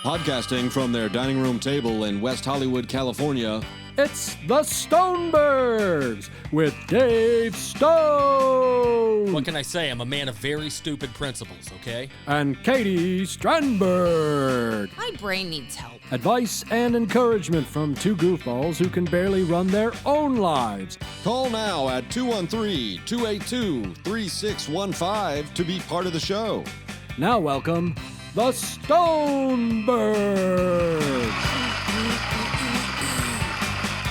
Podcasting from their dining room table in West Hollywood, California, it's the Stonebergs with Dave Stone. What can I say? I'm a man of very stupid principles, okay? And Katie Strandberg. My brain needs help. Advice and encouragement from two goofballs who can barely run their own lives. Call now at 213-282-3615 to be part of the show. Now welcome the Stonebergs.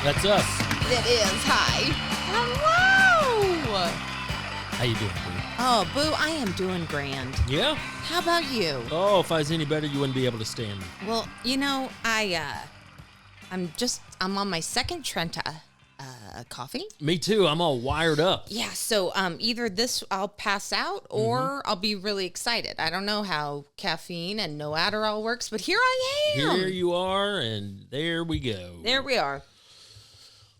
That's us. It is. Hi. Hello. How you doing, Boo? Oh, Boo, I am doing grand. Yeah? How about you? Oh, if I was any better, you wouldn't be able to stand me. Well, you know, I'm on my second Trenta coffee. Me too. I'm all wired up. Yeah, so either this I'll pass out or I'll be really excited. I don't know how caffeine and no Adderall works, but here I am. Here you are, and there we go. There we are.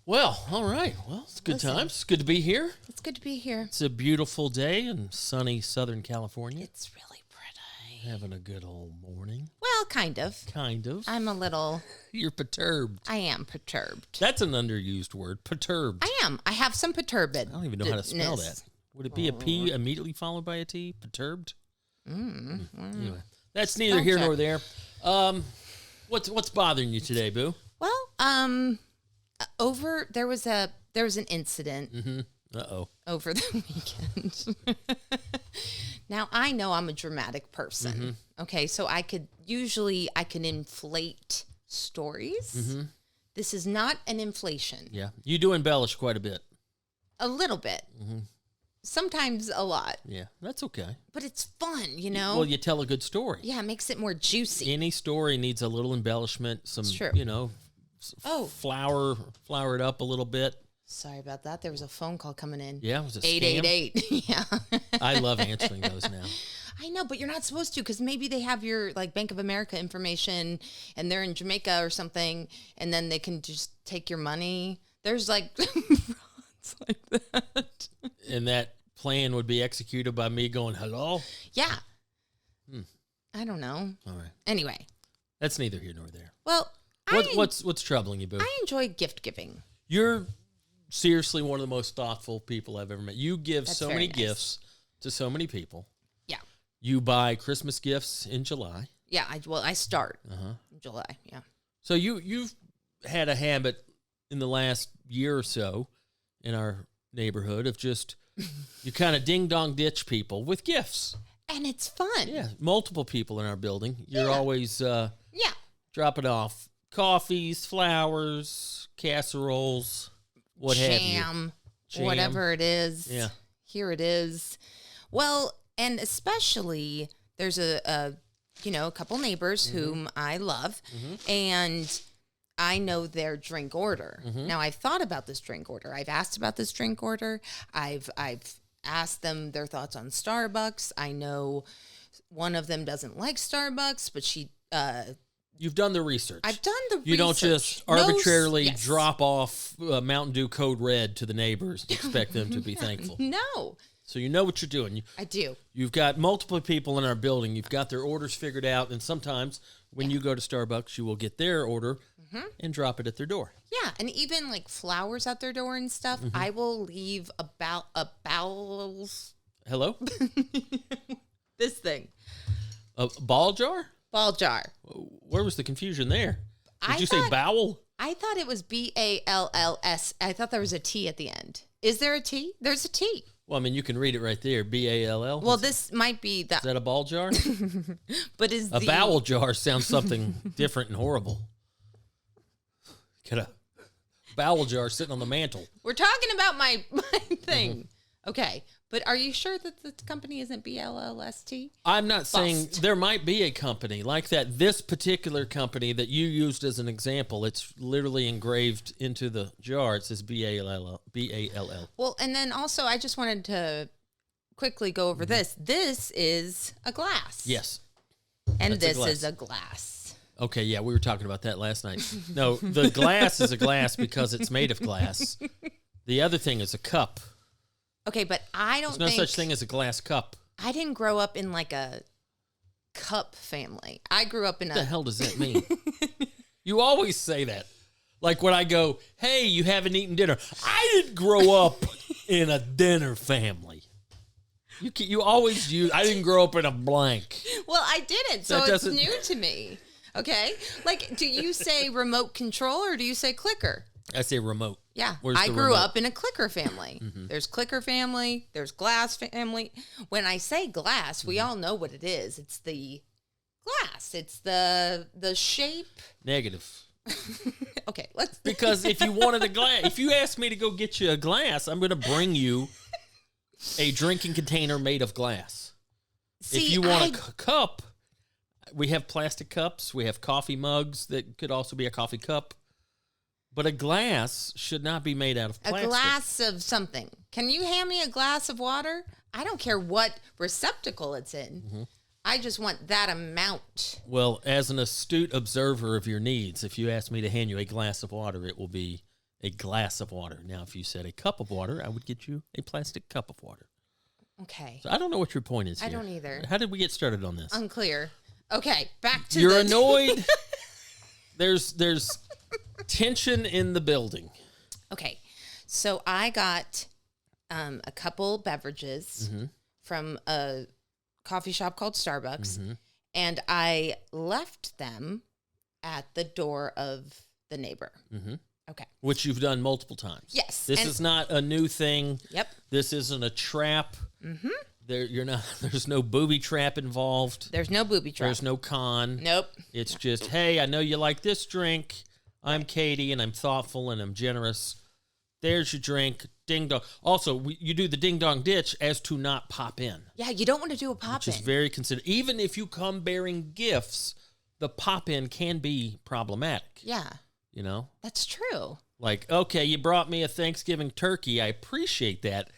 Well, all right. Well, it's good times. It's good to be here. It's good to be here. It's a beautiful day in sunny Southern California. It's really pretty. Having a good old morning. Well, kind of. Kind of. I'm a little... You're perturbed. I am perturbed. That's an underused word. Perturbed. I am. I have some perturbed. I don't even know how to spell that. Would it be a P immediately followed by a T? Perturbed? Anyway, that's neither here nor there. What's bothering you today, Boo? Well, there was an incident over the weekend. Now I know I'm a dramatic person. Okay, so I can inflate stories. This is not an inflation. Yeah, you do embellish quite a bit. A little bit. Sometimes a lot. Yeah, that's okay. But it's fun, you know? Well, you tell a good story. Yeah, it makes it more juicy. Any story needs a little embellishment, some, flour it up a little bit. Sorry about that. There was a phone call coming in. Yeah, it was a 888. Yeah. I love answering those now. I know, but you're not supposed to because maybe they have your Bank of America information and they're in Jamaica or something, and then they can just take your money. There's frauds like that. And that plan would be executed by me going, hello? Yeah. I don't know. All right. Anyway. That's neither here nor there. Well, what's troubling you, Boo? I enjoy gift giving. You're seriously one of the most thoughtful people I've ever met. You give so many gifts to so many people. Yeah. You buy Christmas gifts in July. Yeah, I start in July, yeah. So you've had a habit in the last year or so in our neighborhood of just, you kind of ding-dong ditch people with gifts. And it's fun. Yeah, multiple people in our building. You're always dropping off coffees, flowers, casseroles, what have you. Jam, whatever it is. Yeah. Here it is. Well, and especially there's a couple neighbors whom I love, and I know their drink order. Now, I've thought about this drink order. I've asked about this drink order. I've asked them their thoughts on Starbucks. I know one of them doesn't like Starbucks, but she... You've done the research. I've done the research. You don't just arbitrarily drop off Mountain Dew Code Red to the neighbors to expect them to be thankful. No. So you know what you're doing. I do. You've got multiple people in our building. You've got their orders figured out. And sometimes when you go to Starbucks, you will get their order and drop it at their door. Yeah, and even flowers at their door and stuff. I will leave a bowels. Hello? This thing. A ball jar? Ball jar. Where was the confusion there? Did you say bowel? I thought it was BALLS. I thought there was a T at the end. Is there a T? There's a T. Well, I mean, you can read it right there. BALL. Well, this might be that. Is that a ball jar? But is a bowel jar sounds something different and horrible. Get a bowel jar sitting on the mantle. We're talking about my thing. Okay. But are you sure that the company isn't BLLST? I'm not saying there might be a company like that. This particular company that you used as an example, it's literally engraved into the jar. It says BALL. Well, and then also I just wanted to quickly go over this. This is a glass. Yes. And this is a glass. Okay, yeah, we were talking about that last night. No, the glass is a glass because it's made of glass. The other thing is a cup. Okay, but I don't think... There's no such thing as a glass cup. I didn't grow up in like a cup family. I grew up in What the hell does that mean? You always say that. Like when I go, hey, you haven't eaten dinner. I didn't grow up in a dinner family. You always use, I didn't grow up in a blank. Well, I didn't, so it's new to me. Okay? Like, do you say remote control or do you say clicker? I say remote. Yeah. Where's I the grew remote? up in a clicker family. There's clicker family. There's glass family. When I say glass, we all know what it is. It's the glass. It's the shape. Negative. Okay, let's. Because if you wanted a glass, if you asked me to go get you a glass, I'm going to bring you a drinking container made of glass. See, if you want a cup, we have plastic cups. We have coffee mugs that could also be a coffee cup. But a glass should not be made out of plastic. A glass of something. Can you hand me a glass of water? I don't care what receptacle it's in. I just want that amount. Well, as an astute observer of your needs, if you ask me to hand you a glass of water, it will be a glass of water. Now, if you said a cup of water, I would get you a plastic cup of water. Okay. So I don't know what your point is I here. don't either. How did we get started on this? Unclear. Okay, back to You're annoyed. There's tension in the building. Okay, so I got a couple beverages from a coffee shop called Starbucks, and I left them at the door of the neighbor. Okay. Which you've done multiple times. Yes. This is not a new thing. Yep. This isn't a trap. There's no booby trap involved. There's no booby trap. There's no con. Nope. It's just, hey, I know you like this drink. I'm Katie, and I'm thoughtful, and I'm generous. There's your drink. Ding dong. Also, you do the ding dong ditch as to not pop in. Yeah, you don't want to do a pop Which in. is very considerate. Even if you come bearing gifts, the pop in can be problematic. Yeah. You know? That's true. Like, okay, you brought me a Thanksgiving turkey. I appreciate that.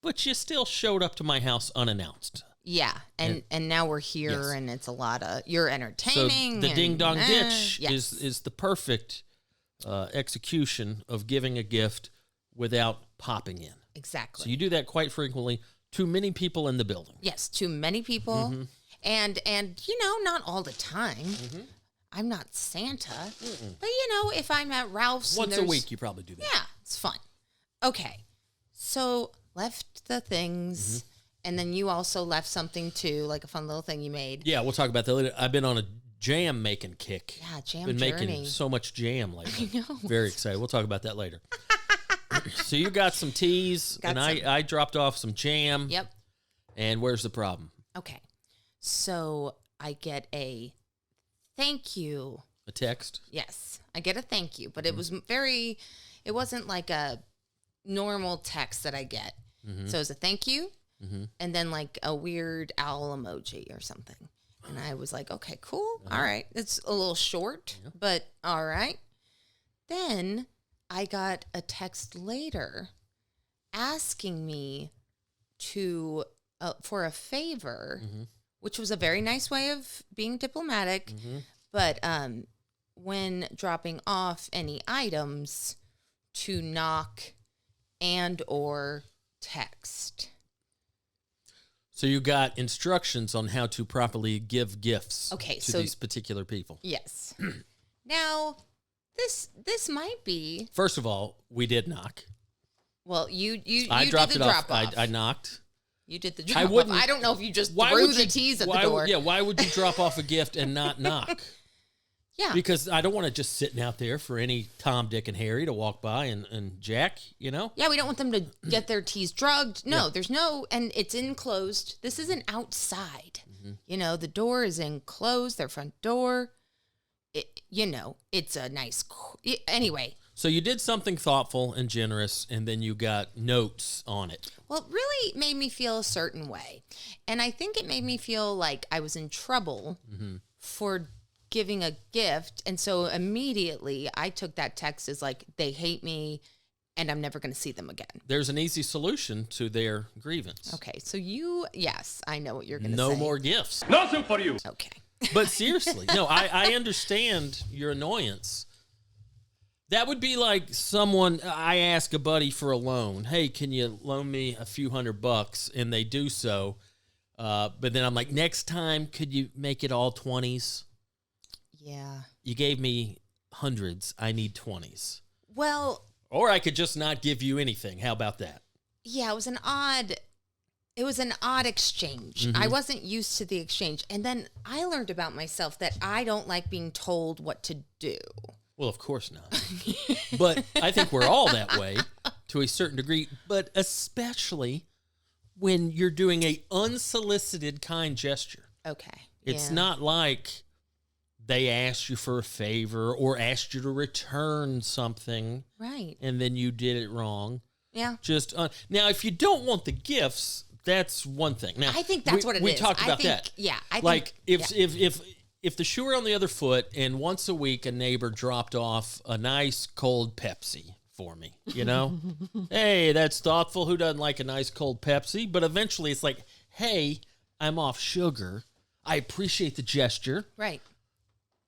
But you still showed up to my house unannounced. Yeah, and now we're here, Yes. and it's a lot of you're So entertaining. the ding dong ditch yes. is the perfect execution of giving a gift without popping in. Exactly. So you do that quite frequently to many people in the building. Yes, to many people, and you know, not all the time. I'm not Santa, but you know, if I'm at Ralph's Once and a week, you probably do that. yeah, it's fun. Okay, so left the things, and then you also left something too, like a fun little thing you made. Yeah, we'll talk about that later. I've been on a jam making kick. Yeah, jam Been journey. making so much jam lately. I know. Very excited. We'll talk about that later. So you got some teas, Got and some. I dropped off some jam. Yep. And where's the problem? Okay, so I get a thank you. A text? Yes, I get a thank you, but it was it wasn't like a normal text that I get. So it was a thank you, and then like a weird owl emoji or something. And I was like, okay, cool. All right. It's a little short, but all right. Then I got a text later asking me to for a favor, which was a very nice way of being diplomatic. But when dropping off any items, to knock and or text. So you got instructions on how to properly give gifts Okay, to so- these particular people. Yes. Now, this might be First of all, we did knock. well. You I did dropped the it drop off. off. I knocked. You did the I drop off. wouldn't- I don't know if you just Why threw would the you, teas at the why, door. Yeah, why would you drop off a gift and not knock? Yeah. Because I don't want to just sitting out there for any Tom, Dick, and Harry to walk by and Jack, you know? Yeah, we don't want them to get their teas drugged. No, there's no, and it's enclosed. This isn't outside. You know, the door is enclosed, their front door. You know, it's a nice, anyway. So you did something thoughtful and generous, and then you got notes on it. Well, it really made me feel a certain way. And I think it made me feel like I was in trouble for giving a gift. And so immediately I took that text as like, they hate me and I'm never going to see them again. There's an easy solution to their grievance. Okay. So yes, I know what you're going to say. No more gifts. Nothing for you. Okay. But seriously, no, I understand your annoyance. That would be like I ask a buddy for a loan. Hey, can you loan me a few $100? And they do so. But then I'm like, next time, could you make it all 20s? Yeah. You gave me hundreds. I need 20s. Well, or I could just not give you anything. How about that? Yeah, it was an odd exchange. I wasn't used to the exchange. And then I learned about myself that I don't like being told what to do. Well, of course not. But I think we're all that way to a certain degree, but especially when you're doing a unsolicited kind gesture. Okay. It's not like they asked you for a favor or asked you to return something. Right. And then you did it wrong. Yeah. Just now, if you don't want the gifts, that's one thing. Now, I think that's what it is. We talked about that. Yeah. If the shoe were on the other foot and once a week a neighbor dropped off a nice cold Pepsi for me, you know? Hey, that's thoughtful. Who doesn't like a nice cold Pepsi? But eventually it's like, hey, I'm off sugar. I appreciate the gesture. Right.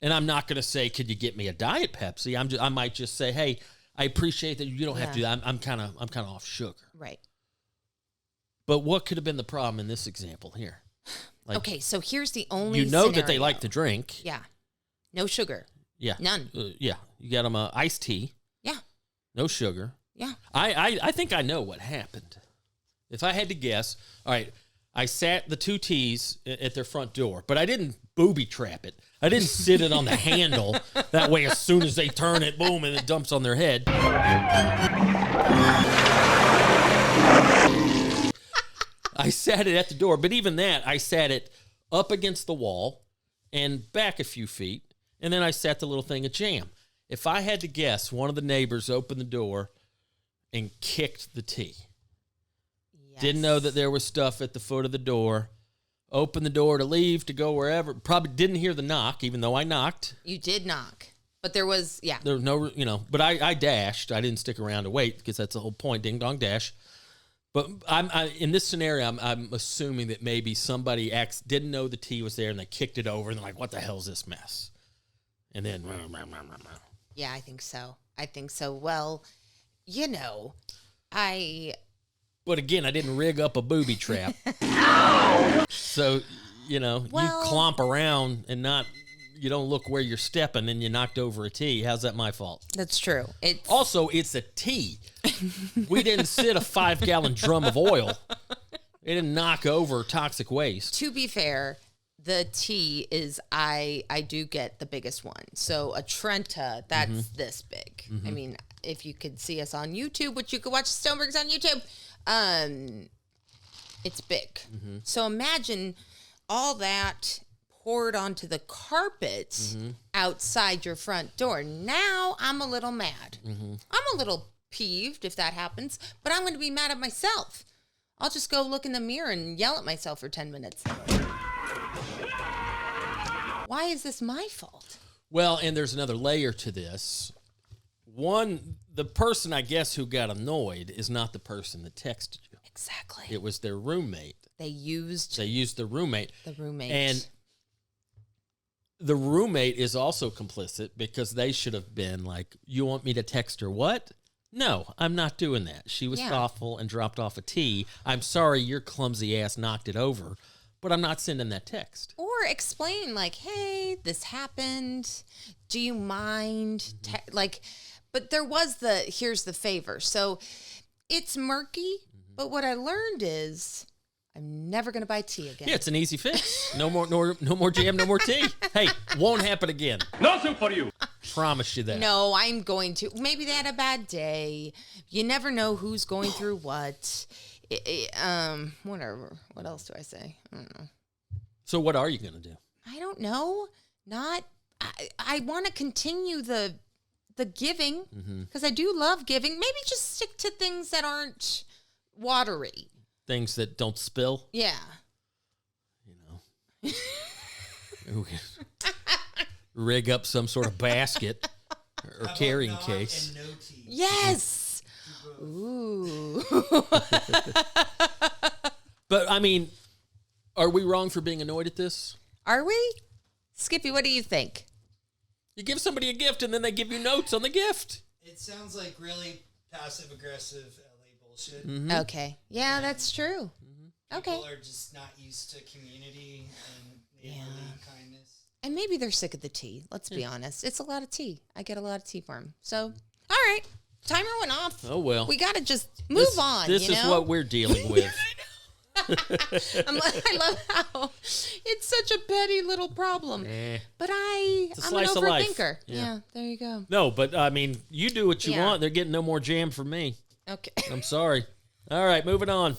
And I'm not going to say, could you get me a Diet Pepsi? I might just say, hey, I appreciate that you don't have to do that. I'm kind of off sugar. Right. But what could have been the problem in this example here? Like, okay, so here's the only that they scenario. like to drink. Yeah. No sugar. Yeah. None. Yeah. You got them iced tea. Yeah. No sugar. Yeah. I think I know what happened. If I had to guess, all right, I sat the two teas at their front door, but I didn't booby trap it. I didn't sit it on the handle. That way, as soon as they turn it, boom, and it dumps on their head. I sat it at the door, but even that, I sat it up against the wall and back a few feet, and then I sat the little thing of jam. If I had to guess, one of the neighbors opened the door and kicked the tea. Yes. Didn't know that there was stuff at the foot of the door. Opened the door to leave, to go wherever. Probably didn't hear the knock, even though I knocked. You did knock. But there was, There was no, but I dashed. I didn't stick around to wait because that's the whole point, ding dong dash. But in this scenario, I'm assuming that maybe somebody didn't know the tea was there and they kicked it over and they're like, what the hell is this mess? And then, yeah, I think so. Well, But again, I didn't rig up a booby trap. So, you clomp around and you don't look where you're stepping and you knocked over a tea. How's that my fault? That's true. It's a tea. We didn't sit a 5-gallon drum of oil. It didn't knock over toxic waste. To be fair, the tea is, I do get the biggest one. So a Trenta, that's this big. I mean, if you could see us on YouTube, which you could watch Stonebergs on YouTube, it's big. So imagine all that poured onto the carpet outside your front door. Now I'm a little mad. I'm a little peeved if that happens, but I'm going to be mad at myself. I'll just go look in the mirror and yell at myself for 10 minutes. Why is this my fault? Well, and there's another layer to this. One, the person, I guess, who got annoyed is not the person that texted you. Exactly. It was their roommate. They used the roommate. The roommate. And the roommate is also complicit because they should have been like, you want me to text her what? No, I'm not doing that. She was thoughtful and dropped off a tea. I'm sorry your clumsy ass knocked it over, but I'm not sending that text. Or explain like, hey, this happened. Do you mind? But there was here's the favor. So it's murky, but what I learned is I'm never going to buy tea again. Yeah, it's an easy fix. No more jam, no more tea. Hey, won't happen again. Nothing for you. Promise you that. No, I'm going to. Maybe they had a bad day. You never know who's going through what. Whatever. What else do I say? I don't know. So what are you going to do? I don't know. I want to continue the giving because I do love giving. Maybe just stick to things that aren't watery. Things that don't spill? Yeah. Rig up some sort of basket or carrying case. And no tea. Yes. Ooh. But, I mean, are we wrong for being annoyed at this? Are we? Skippy, what do you think? You give somebody a gift and then they give you notes on the gift. It sounds like really passive-aggressive LA bullshit. Okay. Yeah, that's true. Okay. People are just not used to community and neighborly kindness. And maybe they're sick of the tea. Let's be honest. It's a lot of tea. I get a lot of tea for them. So, all right. Timer went off. Oh, well. We got to just move on. This is what we're dealing with. I love how it's such a petty little problem. But I'm an slice of life. overthinker. Yeah. Yeah, there you go. No, but I mean, you do what you want. They're getting no more jam from me. Okay. I'm sorry. All right, moving on.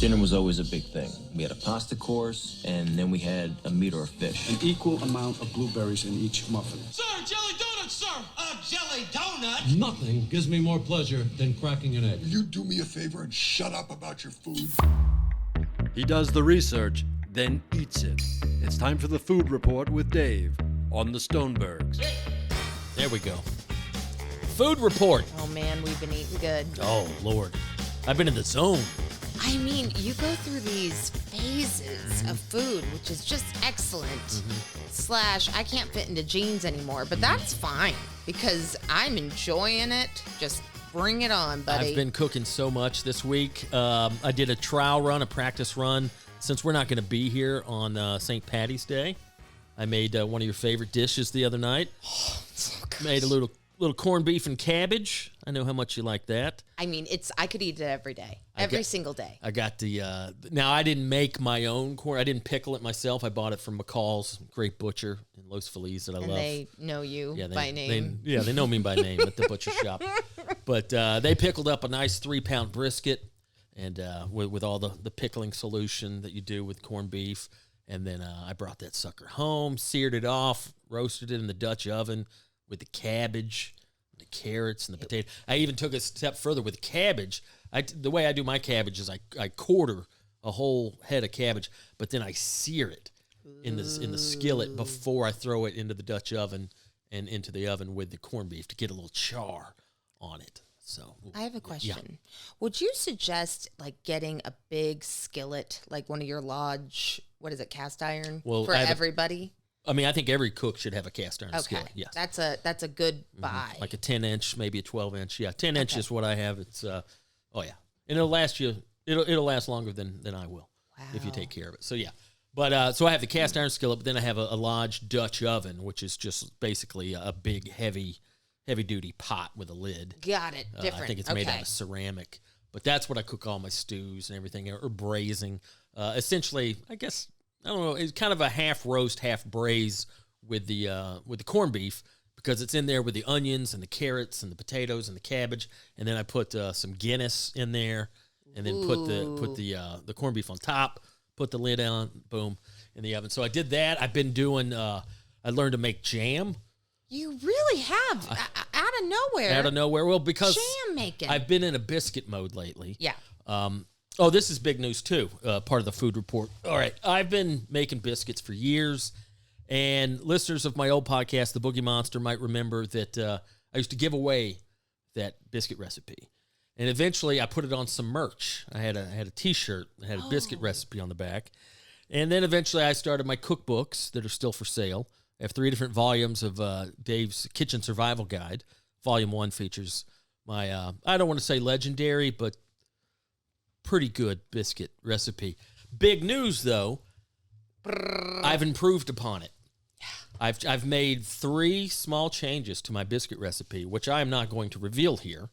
Dinner was always a big thing. We had a pasta course, and then we had a meat or a fish. An equal amount of blueberries in each muffin. Sir, jelly donut, sir! A jelly donut? Nothing gives me more pleasure than cracking an egg. You do me a favor and shut up about your food. He does the research, then eats it. It's time for the food report with Dave on the Stonebergs. There we go. Food report. Oh, man, we've been eating good. Oh, Lord. I've been in the zone. I mean, you go through these phases of food, which is just excellent. / I can't fit into jeans anymore, but that's fine because I'm enjoying it. Just bring it on, buddy. I've been cooking so much this week. I did a trial run, a practice run. Since we're not going to be here on St. Patty's Day, I made one of your favorite dishes the other night. So good. Made a little corned beef and cabbage. I know how much you like that. I mean, I could eat it every day, single day. I got now I didn't make my own corn. I didn't pickle it myself. I bought it from McCall's, great butcher in Los Feliz that I love. And they know you by name. They know me by name at the butcher shop. But they pickled up a nice 3-pound brisket, and with all the pickling solution that you do with corned beef. And then I brought that sucker home, seared it off, roasted it in the Dutch oven with the cabbage, the carrots, and the potato. I even took a step further with the cabbage. The way I do my cabbage is I quarter a whole head of cabbage, but then I sear it in the skillet before I throw it into the Dutch oven and into the oven with the corned beef to get a little char on it. So I have a question. Would you suggest like getting a big skillet, like one of your lodge, cast iron for everybody? I think every cook should have a cast iron skillet. Yes. That's a good buy. Like a 10-inch, maybe a 12-inch. Yeah, 10 inch is what I have. It's and it'll last you. It'll last longer than I will if you take care of it. So yeah, but so I have the cast iron skillet, but then I have a Lodge Dutch oven, which is just basically a big heavy duty pot with a lid. Got it. Different. I think it's made out of ceramic, but that's what I cook all my stews and everything, or braising. Essentially, I guess. I don't know. It's kind of a half roast, half braise with the corned beef because it's in there with the onions and the carrots and the potatoes and the cabbage, and then I put some Guinness in there, and then put the corned beef on top. Put the lid on, boom, in the oven. So I did that. I've been doing. I learned to make jam. You really have out of nowhere. Out of nowhere. Well, because jam making. I've been in a biscuit mode lately. Yeah. Oh, this is big news, too, part of the food report. All right, I've been making biscuits for years, and listeners of my old podcast, The Boogie Monster, might remember that I used to give away that biscuit recipe, and eventually I put it on some merch. I had a T-shirt that had a biscuit recipe on the back, and then eventually I started my cookbooks that are still for sale. I have 3 different volumes of Dave's Kitchen Survival Guide. Volume 1 features my, I don't want to say legendary, but pretty good biscuit recipe. Big news, though. I've improved upon it. I've made 3 small changes to my biscuit recipe, which I am not going to reveal here.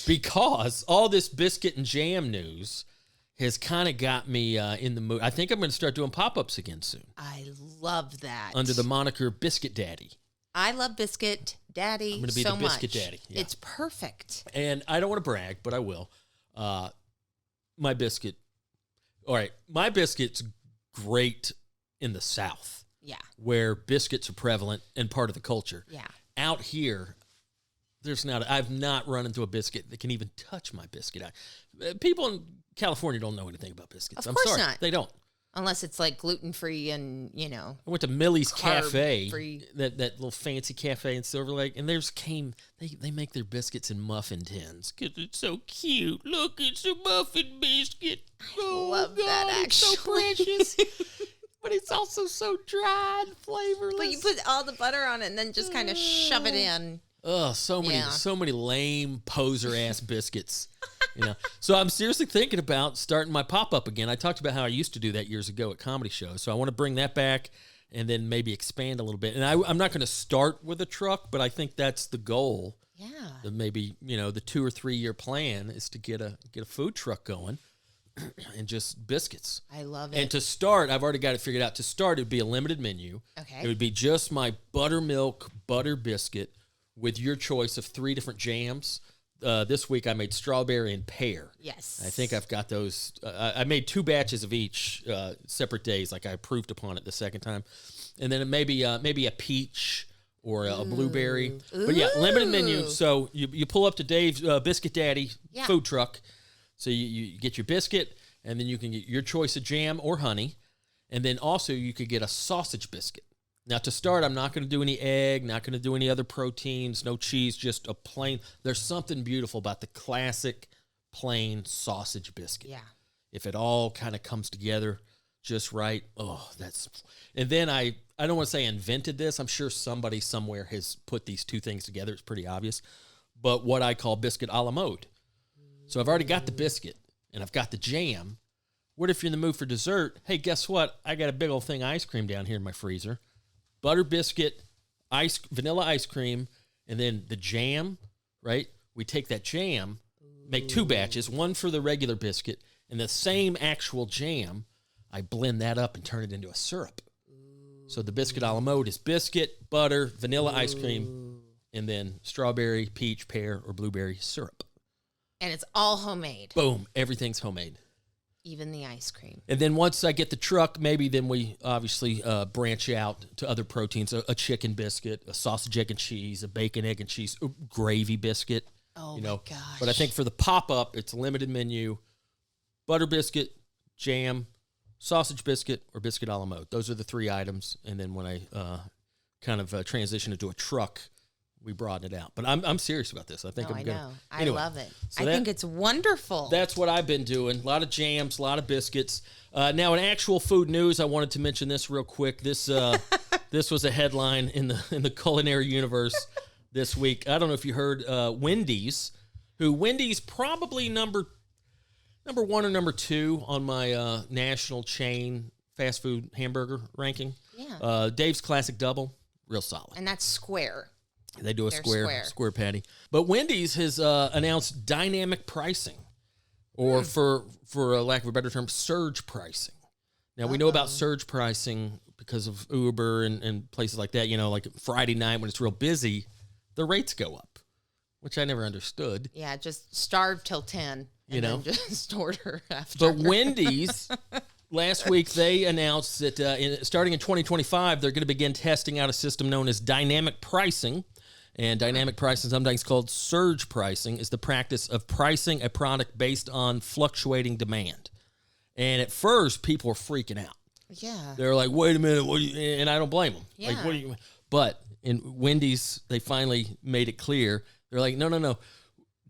Because all this biscuit and jam news has kind of got me in the mood. I think I'm going to start doing pop-ups again soon. I love that. Under the moniker Biscuit Daddy. I love Biscuit Daddy so much. I'm going to be the Biscuit Daddy. Yeah. It's perfect. And I don't want to brag, but I will. My biscuit's great in the South. Yeah. Where biscuits are prevalent and part of the culture. Yeah. Out here, I've not run into a biscuit that can even touch my biscuit. People in California don't know anything about biscuits. Of course not. They don't. Unless it's like gluten-free and, I went to Millie's Cafe, free. that little fancy cafe in Silver Lake, and they make their biscuits in muffin tins because it's so cute. Look, it's a muffin biscuit. I love that, actually. It's so precious. But it's also so dry and flavorless. But you put all the butter on it and then just kind of shove it in. Oh, so many lame poser-ass biscuits. So I'm seriously thinking about starting my pop-up again. I talked about how I used to do that years ago at comedy shows. So I want to bring that back and then maybe expand a little bit. And I'm not going to start with a truck, but I think that's the goal. Yeah. Maybe, the 2 or 3 year plan is to get a food truck going and just biscuits. I love it. And to start, I've already got it figured out. To start, it would be a limited menu. Okay. It would be just my buttermilk butter biscuit with your choice of 3 different jams. This week I made strawberry and pear. Yes. I think I've got those. I made 2 batches of each separate days, like I approved upon it the second time. And then maybe a peach or a blueberry. But yeah, limited menu. So you pull up to Dave's Biscuit Daddy food truck. So you get your biscuit, and then you can get your choice of jam or honey. And then also you could get a sausage biscuit. Now, to start, I'm not going to do any egg, not going to do any other proteins, no cheese, just a plain. There's something beautiful about the classic plain sausage biscuit. Yeah. If it all kind of comes together just right, and then I don't want to say invented this. I'm sure somebody somewhere has put these 2 things together. It's pretty obvious. But what I call biscuit a la mode. So I've already got the biscuit, and I've got the jam. What if you're in the mood for dessert? Hey, guess what? I got a big old thing of ice cream down here in my freezer. Butter biscuit, vanilla ice cream, and then the jam, right? We take that jam, make 2 batches, one for the regular biscuit, and the same actual jam, I blend that up and turn it into a syrup. So the biscuit a la mode is biscuit, butter, vanilla ice cream, and then strawberry, peach, pear, or blueberry syrup. And it's all homemade. Boom, everything's homemade. Even the ice cream. And then once I get the truck, maybe then we obviously branch out to other proteins, a chicken biscuit, a sausage, egg, and cheese, a bacon, egg, and cheese, gravy biscuit. Oh, my gosh. But I think for the pop-up, it's a limited menu, butter biscuit, jam, sausage biscuit, or biscuit a la mode. Those are the 3 items. And then when I transition into a truck, we broaden it out. But I'm serious about this. I think I'm going to. I love it. I think it's wonderful. That's what I've been doing. A lot of jams, a lot of biscuits. Now, in actual food news, I wanted to mention this real quick. This this was a headline in the culinary universe this week. I don't know if you heard Wendy's probably number 1 or number 2 on my national chain fast food hamburger ranking. Yeah. Dave's Classic Double, real solid. And that's square. They do a square patty. But Wendy's has announced dynamic pricing, or for lack of a better term, surge pricing. Now, we know about surge pricing because of Uber and places like that. Like Friday night when it's real busy, the rates go up, which I never understood. Yeah, just starve till 10, and then just order after. But Wendy's, last week, they announced that starting in 2025, they're going to begin testing out a system known as dynamic pricing. And dynamic pricing, sometimes called surge pricing, is the practice of pricing a product based on fluctuating demand. And at first, people were freaking out. Yeah. They're like, wait a minute, and I don't blame them. Yeah. Like, but in Wendy's, they finally made it clear. They're like, no.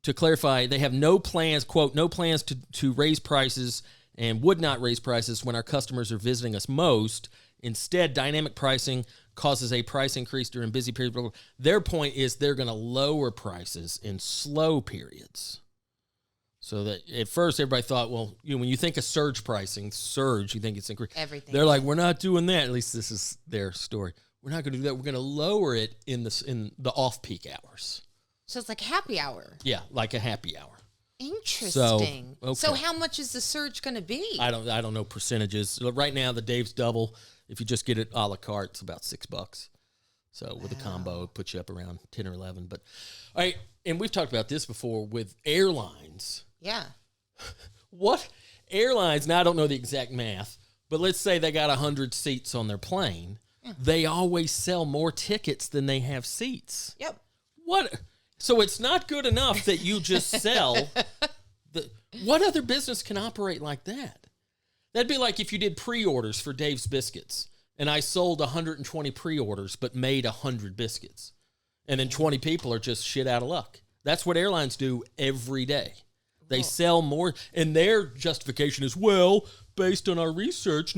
To clarify, they have no plans, quote, no plans to raise prices and would not raise prices when our customers are visiting us most. Instead, dynamic pricing causes a price increase during busy periods. Their point is they're going to lower prices in slow periods. So that at first everybody thought, well, when you think of surge pricing, you think it's increased. Everything. They're like, we're not doing that. At least this is their story. We're not going to do that. We're going to lower it in the off-peak hours. So it's like happy hour. Yeah, like a happy hour. Interesting. So So how much is the surge going to be? I don't know percentages. Right now, the Dave's Double, if you just get it a la carte, it's about $6. So with a combo, it puts you up around 10 or 11. But all right, and we've talked about this before with airlines. Yeah. What airlines? Now I don't know the exact math, but let's say they got 100 seats on their plane. Yeah. They always sell more tickets than they have seats. Yep. What? So it's not good enough that you just sell. What other business can operate like that? That'd be like if you did pre-orders for Dave's Biscuits, and I sold 120 pre-orders but made 100 biscuits, and then 20 people are just shit out of luck. That's what airlines do every day. They sell more, and their justification is, well, based on our research,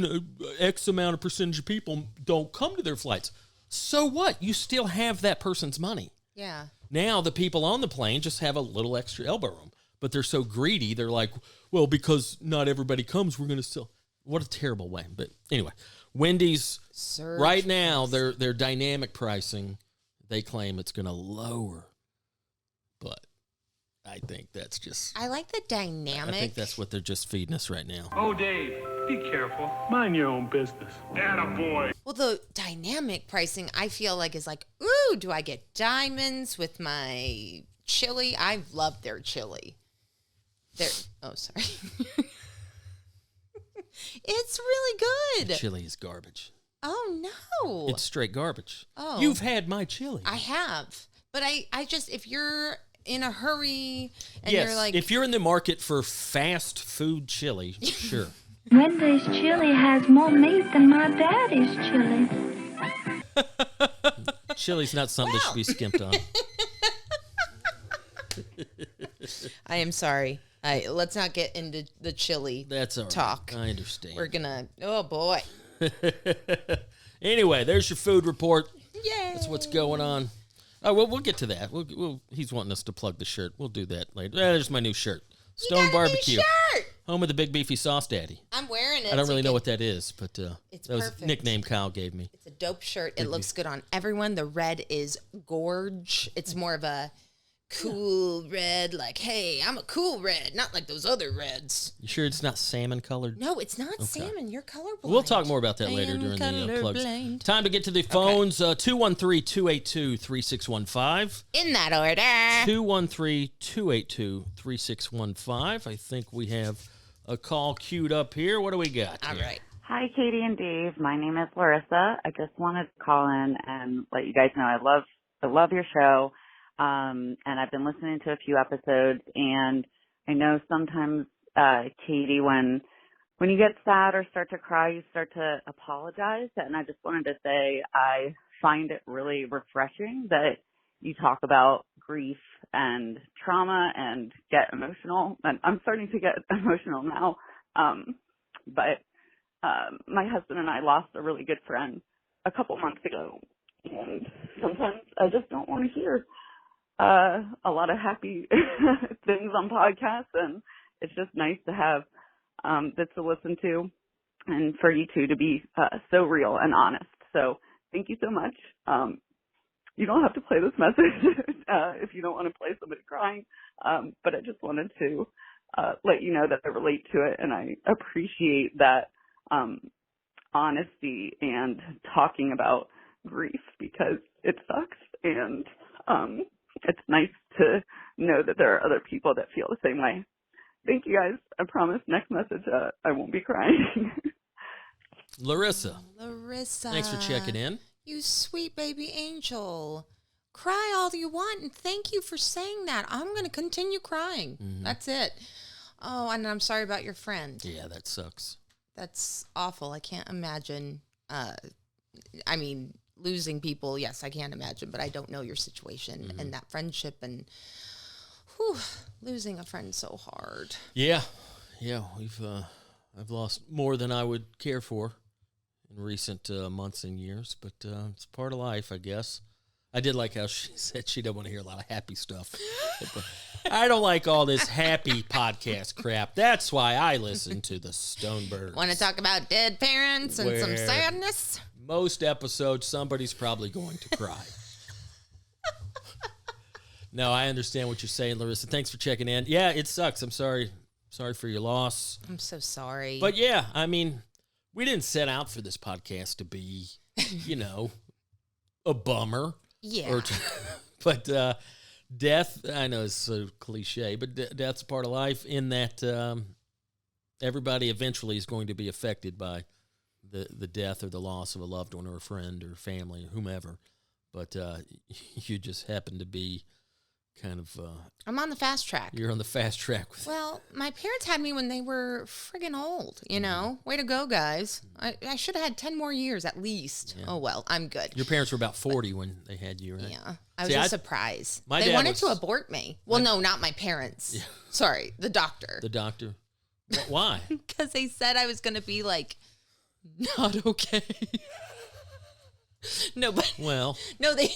X amount of percentage of people don't come to their flights. So what? You still have that person's money. Yeah. Now the people on the plane just have a little extra elbow room. but they're so greedy. They're like, well, because not everybody comes, we're going to sell. What a terrible way. But anyway, Wendy's right now, their dynamic pricing, they claim it's going to lower. But I think that's just... I like the dynamic. I think that's what they're just feeding us right now. Oh, Dave, be careful. Mind your own business. Attaboy. Well, the dynamic pricing, I feel like, is like, ooh, do I get diamonds with my chili? I love their chili. Oh, sorry. It's really good. Chili is garbage. Oh, no. It's straight garbage. Oh. You've had my chili. I have. But I just, if you're in a hurry and yes, you're like... if you're in the market for fast food chili, sure. Wendy's chili has more meat than my daddy's chili. Chili's not something that should be skimped on. I am sorry. Let's not get into the chili That's all right. talk. I understand. We're gonna... Oh, boy. Anyway, there's your food report. Yay. That's what's going on. Oh, well, we'll get to that. He's wanting us to plug the shirt. We'll do that later. There's my new shirt. Stone Barbecue. Shirt. Home of the Big Beefy Sauce Daddy. I'm wearing it. I don't really know what that is, but it's that was perfect. a nickname Kyle gave me. It's a dope shirt. It looks good on everyone. The red is gorge. It's more of a cool red, like, hey, I'm a cool red, not like those other reds. You sure it's not salmon colored? No, it's not salmon. You're colorblind. We'll talk more about that later during the plugs. Time to get to the phones. 213-282-3615. In that order. 213-282-3615. I think we have a call queued up here. What do we got? All right. Hi, Katie and Dave. My name is Larissa. I just wanted to call in and let you guys know I love your show. And I've been listening to a few episodes, and I know sometimes, Katie, when you get sad or start to cry, you start to apologize. And I just wanted to say I find it really refreshing that you talk about grief and trauma and get emotional. And I'm starting to get emotional now. But my husband and I lost a really good friend a couple months ago. And sometimes I just don't want to hear a lot of happy things on podcasts, and it's just nice to have this to listen to, and for you two to be so real and honest. So thank you so much. You don't have to play this message if you don't want to play somebody crying, but I just wanted to let you know that I relate to it, and I appreciate that honesty and talking about grief, because it sucks, and it's nice to know that there are other people that feel the same way. Thank you, guys. I promise next message I won't be crying. Larissa. Thanks for checking in. You sweet baby angel. Cry all you want, and thank you for saying that. I'm going to continue crying. Mm-hmm. That's it. Oh, and I'm sorry about your friend. Yeah, that sucks. That's awful. I can't imagine. Losing people, yes, I can't imagine, but I don't know your situation and that friendship, and losing a friend so hard. Yeah, I've lost more than I would care for in recent months and years, but it's part of life, I guess. I did like how she said she didn't want to hear a lot of happy stuff. I don't like all this happy podcast crap. That's why I listen to the Stonebergs. Want to talk about dead parents and some sadness? Most episodes, somebody's probably going to cry. No, I understand what you're saying, Larissa. Thanks for checking in. Yeah, it sucks. I'm sorry. Sorry for your loss. I'm so sorry. But yeah, we didn't set out for this podcast to be, a bummer. Yeah. But death, I know it's so cliche, but death's part of life, in that everybody eventually is going to be affected by the death or the loss of a loved one or a friend or family or whomever. But you just happen to be kind of... I'm on the fast track. You're on the fast track. Well, my parents had me when they were friggin' old, Way to go, guys. I should have had 10 more years at least. Yeah. Oh, well, I'm good. Your parents were about 40 when they had you, right? Yeah. I was surprised. They wanted to abort me. Well, no, not my parents. Yeah. Sorry, the doctor. The doctor? Why? Because they said I was going to be, not okay. No, but... Well... No, they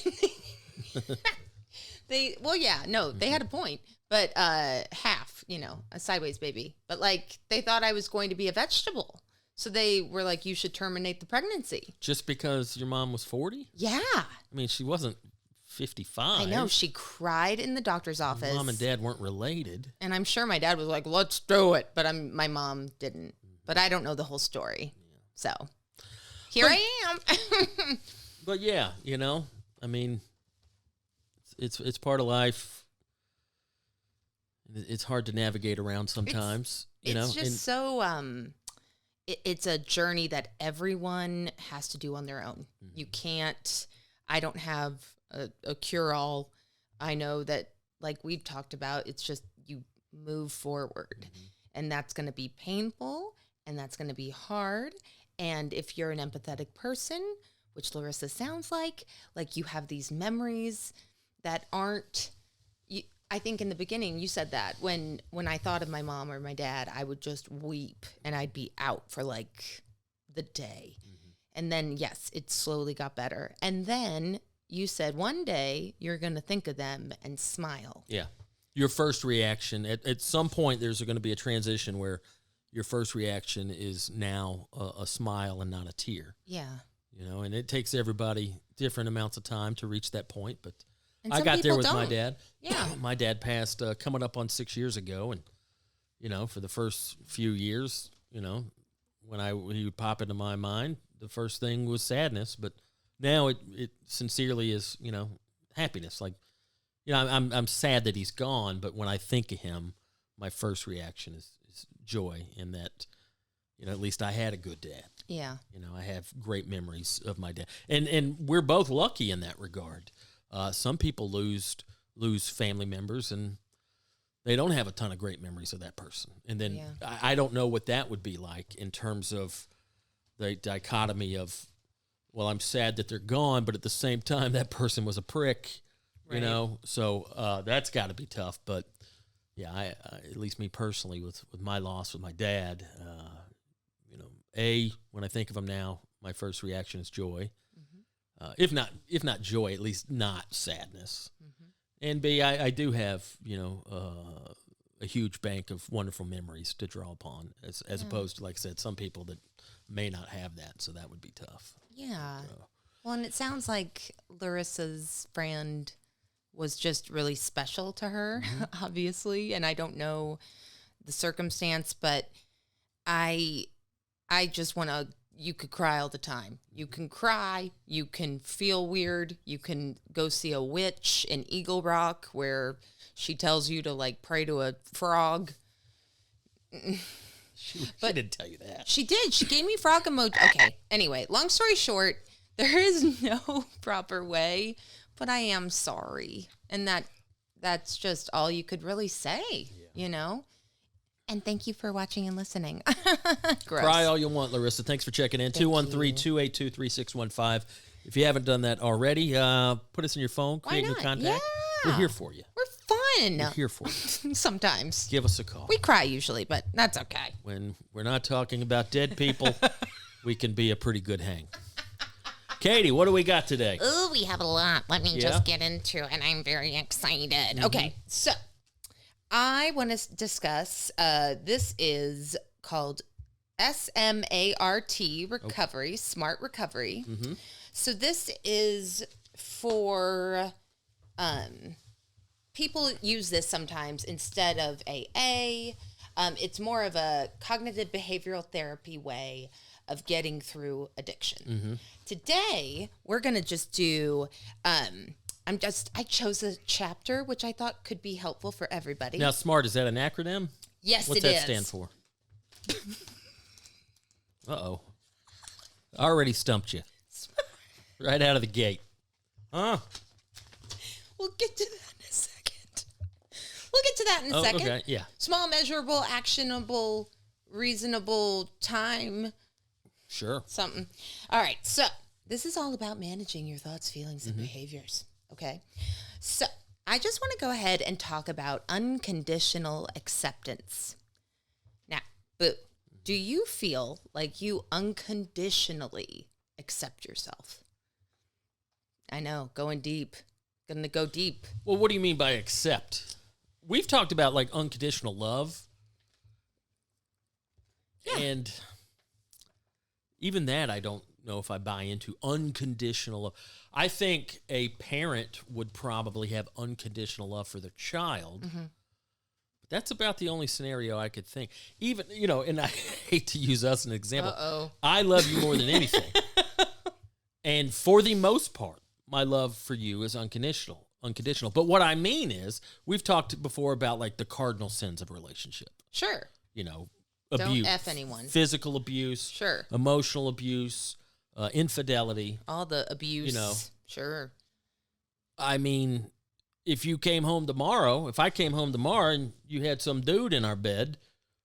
had a point. but half, a sideways baby. But like they thought I was going to be a vegetable. So they were like, you should terminate the pregnancy. Just because your mom was 40? Yeah. I mean, she wasn't 55. I know. She cried in the doctor's office. Mom and dad weren't related. And I'm sure my dad was like, let's do it. But my mom didn't. But I don't know the whole story. So here I am. But yeah, I mean, it's part of life. It's hard to navigate around sometimes. It's just so... It's a journey that everyone has to do on their own. You can't, I don't have a cure-all. I know that, like we've talked about, it's just you move forward. And that's going to be painful, and that's going to be hard. And if you're an empathetic person, which Larissa sounds like you have these memories that aren't... I think in the beginning you said that when I thought of my mom or my dad, I would just weep and I'd be out for like the day. And then, yes, it slowly got better. And then you said one day you're going to think of them and smile. Yeah. Your first reaction, at some point there's going to be a transition where your first reaction is now a smile and not a tear. Yeah. And it takes everybody different amounts of time to reach that point, but... And I got there with my don't. dad. Yeah. My dad passed coming up on 6 years ago. And, for the first few years, when he would pop into my mind, the first thing was sadness. But now it sincerely is, happiness. Like, I'm sad that he's gone. But when I think of him, my first reaction is joy in that, at least I had a good dad. Yeah. I have great memories of my dad. And we're both lucky in that regard. Some people lose family members and they don't have a ton of great memories of that person. And then I don't know what that would be like in terms of the dichotomy of, well, I'm sad that they're gone, but at the same time, that person was a prick, So that's got to be tough. But yeah, I at least me personally with my loss with my dad, when I think of him now, my first reaction is joy. If not joy, at least not sadness. And B, I do have, a huge bank of wonderful memories to draw upon as opposed to, like I said, some people that may not have that. So that would be tough. Yeah. Well, and it sounds like Larissa's friend was just really special to her, obviously. And I don't know the circumstance, but I just want to... You could cry all the time. You can cry. You can feel weird. You can go see a witch in Eagle Rock where she tells you to like pray to a frog. She didn't tell you that. She did. She gave me frog emoji. Okay. Anyway, long story short, there is no proper way, but I am sorry. And that's just all you could really say, And thank you for watching and listening. Cry all you want, Larissa. Thanks for checking in. 213-282-3615. If you haven't done that already, put us in your phone, create new contact. Yeah. We're here for you. We're fun. We're here for you. Sometimes. Give us a call. We cry usually, but that's okay. When we're not talking about dead people, we can be a pretty good hang. Katie, what do we got today? Oh, we have a lot. Let me just get into it, and I'm very excited. Okay, so... I want to discuss, this is called SMART recovery, smart recovery. So this is for, people use this sometimes instead of AA. It's more of a cognitive behavioral therapy way of getting through addiction. Today, we're going to just do, I chose a chapter which I thought could be helpful for everybody. Now, SMART, is that an acronym? Yes, What's it is. What's that stand for? Uh-oh. I already stumped you. Right out of the gate. Huh? We'll get to that in a second. Okay, yeah. Small, measurable, actionable, reasonable time. Sure. Something. All right, so this is all about managing your thoughts, feelings, and behaviors. Okay, so I just want to go ahead and talk about unconditional acceptance. Now, but do you feel like you unconditionally accept yourself? I know, going deep. Gonna go deep. Well, what do you mean by accept? we've talked about like unconditional love. Yeah. And even that, I don't know if I buy into unconditional love. I think a parent would probably have unconditional love for their child. Mm-hmm. But that's about the only scenario I could think. Even, you know, and I hate to use us as an example. Uh-oh. I love you more than anything. And for the most part, my love for you is unconditional. But what I mean is, we've talked before about like the cardinal sins of a relationship. Sure. You know, Don't abuse. F anyone. Physical abuse. Sure. Emotional abuse. Infidelity. All the abuse. You know. Sure. I mean, if I came home tomorrow and you had some dude in our bed,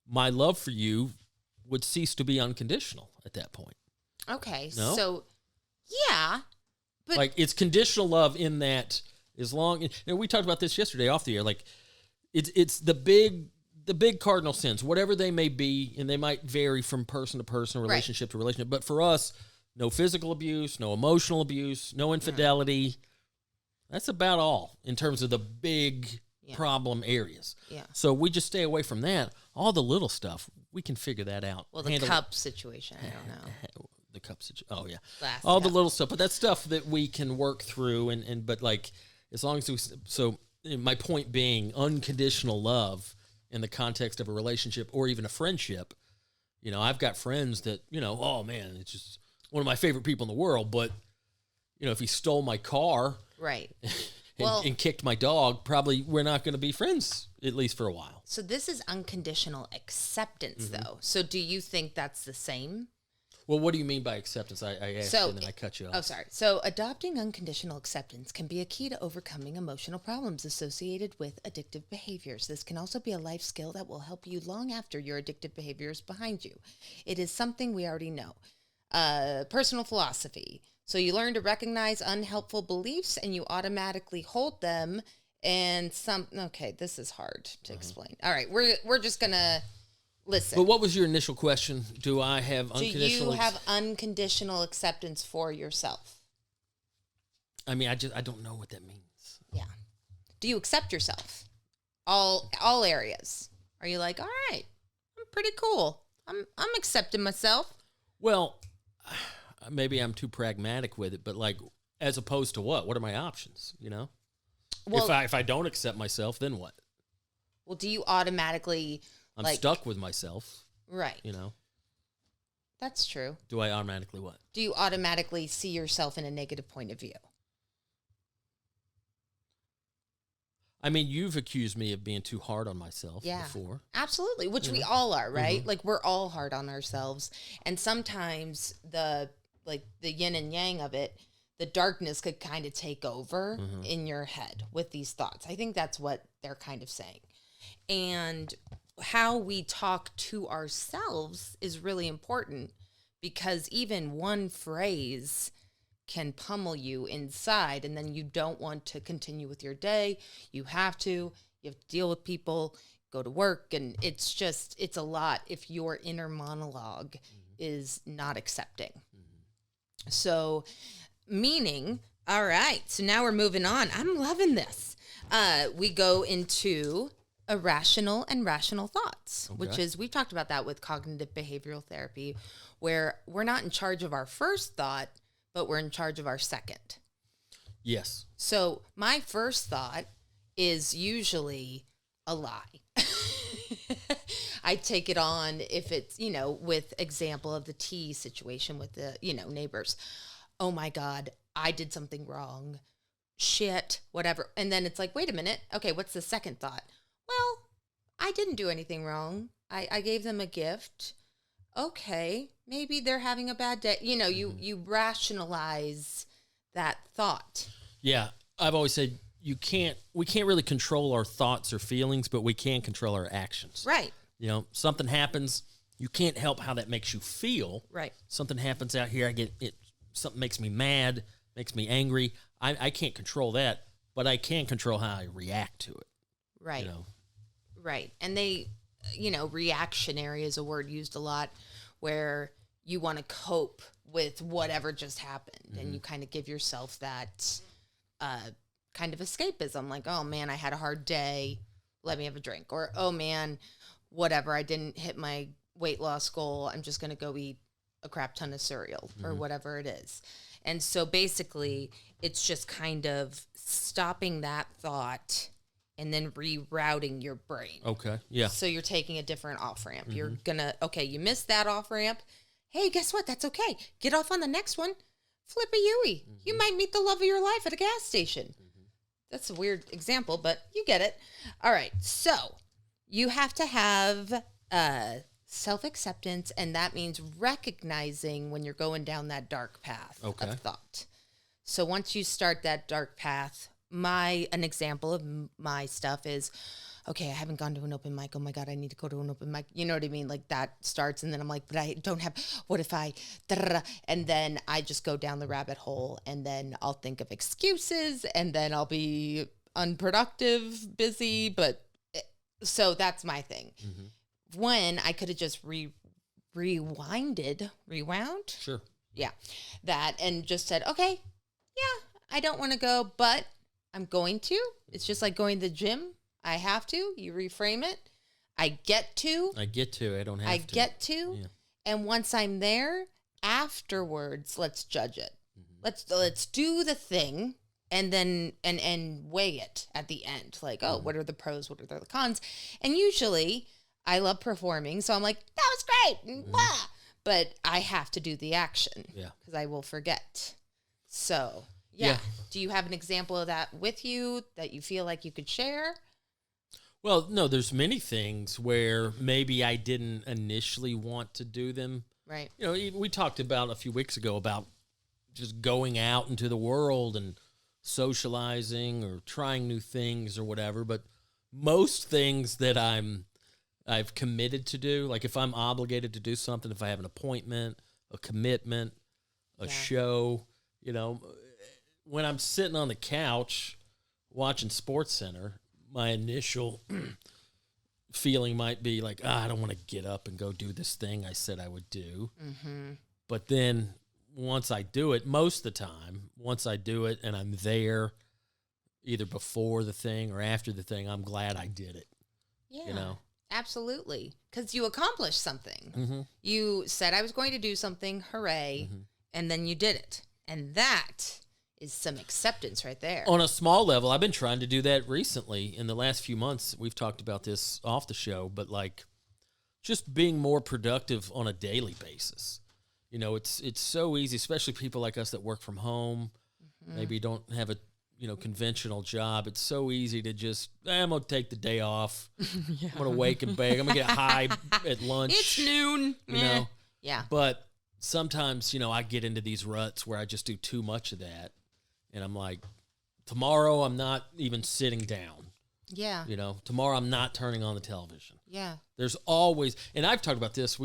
my love for you would cease to be unconditional at that point. Okay. No? So, yeah. But Like, it's conditional love in that as long, and we talked about this yesterday off the air, like it's the big cardinal sins, whatever they may be, and they might vary from person to person, relationship to relationship. But for us, no physical abuse, no emotional abuse, no infidelity. That's about all in terms of the big problem areas. Yeah. So we just stay away from that. All the little stuff, we can figure that out. Well, the cup situation, I don't know. The cup situation. Oh, yeah. Glass All the cup. little stuff. But that's stuff that we can work through. But like, as long as we, so my point being, unconditional love in the context of a relationship or even a friendship, you know, I've got friends that, you know, oh man, it's just one of my favorite people in the world. But, you know, if he stole my car Right. and kicked my dog, probably we're not going to be friends, at least for a while. So this is unconditional acceptance, Mm-hmm. though. So do you think that's the same? Well, what do you mean by acceptance? I asked you and then I cut you off. Oh, sorry. So adopting unconditional acceptance can be a key to overcoming emotional problems associated with addictive behaviors. This can also be a life skill that will help you long after your addictive behavior is behind you. It is something we already know. Personal philosophy. So you learn to recognize unhelpful beliefs and you automatically hold them. And okay, this is hard to explain. All right, we're just gonna listen. But what was your initial question? Do I have Do unconditional? you have unconditional acceptance for yourself? I mean, I don't know what that means. Yeah. Do you accept yourself? All areas. Are you like, all right, I'm pretty cool. I'm accepting myself. Well, maybe I'm too pragmatic with it, but like, as opposed to what? What are my options? You know, Well, if I don't accept myself, then what? Well, do you automatically I'm like stuck with myself. Right. You know, That's true. do I automatically what? Do you automatically see yourself in a negative point of view? I mean, you've accused me of being too hard on myself Yeah. before. Absolutely, which we Yeah. all are, right? Mhm. Like we're all hard on ourselves, and sometimes the yin and yang of it, the darkness could kind of take over Mhm. in your head with these thoughts. I think that's what they're kind of saying. And how we talk to ourselves is really important because even one phrase can pummel you inside and then you don't want to continue with your day. You have to deal with people, go to work, and it's a lot if your inner monologue is not accepting. So meaning, all right, so now we're moving on. I'm loving this. We go into irrational and rational thoughts, which is, we've talked about that with cognitive behavioral therapy, where we're not in charge of our first thought, but we're in charge of our second. Yes. So my first thought is usually a lie. I take it on if it's, with example of the tea situation with the, neighbors. Oh my God, I did something wrong. Shit, whatever. And then it's like, wait a minute. Okay, what's the second thought? Well, I didn't do anything wrong. I gave them a gift. Okay, maybe they're having a bad day. You rationalize that thought. Yeah. I've always said we can't really control our thoughts or feelings, but we can control our actions. Right. Something happens, you can't help how that makes you feel. Right. Something happens out here, something makes me mad, makes me angry. I can't control that, but I can control how I react to it. Right. Right. And they, reactionary is a word used a lot where you want to cope with whatever just happened and you kind of give yourself that kind of escapism, like, oh man, I had a hard day. let me have a drink. Or, oh man, whatever, I didn't hit my weight loss goal. I'm just going to go eat a crap ton of cereal or whatever it is. And so basically, it's just kind of stopping that thought and then rerouting your brain. Okay. Yeah. So you're taking a different off ramp. You're going to, okay, you missed that off ramp. Hey, guess what? That's okay. Get off on the next one. Flip a Yui. You might meet the love of your life at a gas station. That's a weird example, but you get it. All right. So you have to have self-acceptance, and that means recognizing when you're going down that dark path of thought. So once you start that dark path, an example of my stuff is, okay, I haven't gone to an open mic. Oh my God, I need to go to an open mic. You know what I mean? Like that starts, and then I'm like, but I don't have, what if I, and then I just go down the rabbit hole, and then I'll think of excuses, and then I'll be unproductive, busy, but so that's my thing. When I could have just rewound? Sure. Yeah. That, and just said, okay, yeah, I don't want to go, but I'm going to. It's just like going to the gym. I have to. You reframe it. I get to. I don't have to. I get to. Yeah. And once I'm there, afterwards, let's judge it. Let's do the thing and then and weigh it at the end. Like, oh, what are the pros? What are the cons? And usually I love performing, so I'm like, that was great. Blah. But I have to do the action. Yeah. Because I will forget. So, yeah. Do you have an example of that with you that you feel like you could share? Well, no, there's many things where maybe I didn't initially want to do them. Right. You know, we talked about a few weeks ago about just going out into the world and socializing or trying new things or whatever. But most things that I've committed to do, like if I'm obligated to do something, if I have an appointment, a commitment, a show, you know, when I'm sitting on the couch watching SportsCenter, my initial feeling might be like, I don't want to get up and go do this thing I said I would do. But then once I do it, most of the time, once I do it and I'm there either before the thing or after the thing, I'm glad I did it. Yeah. You know? Absolutely. Because you accomplished something. You said I was going to do something, hooray, and then you did it. And that is some acceptance right there. On a small level, I've been trying to do that recently. In the last few months, we've talked about this off the show, but like just being more productive on a daily basis. You know, it's so easy, especially people like us that work from home, maybe don't have a conventional job. It's so easy to just, I'm going to take the day off. I'm going to wake and bake. I'm going to get high at lunch. It's noon. You know? Yeah. But sometimes, I get into these ruts where I just do too much of that. And I'm like, tomorrow I'm not even sitting down. Yeah. Tomorrow I'm not turning on the television. Yeah. There's always, and we've talked about this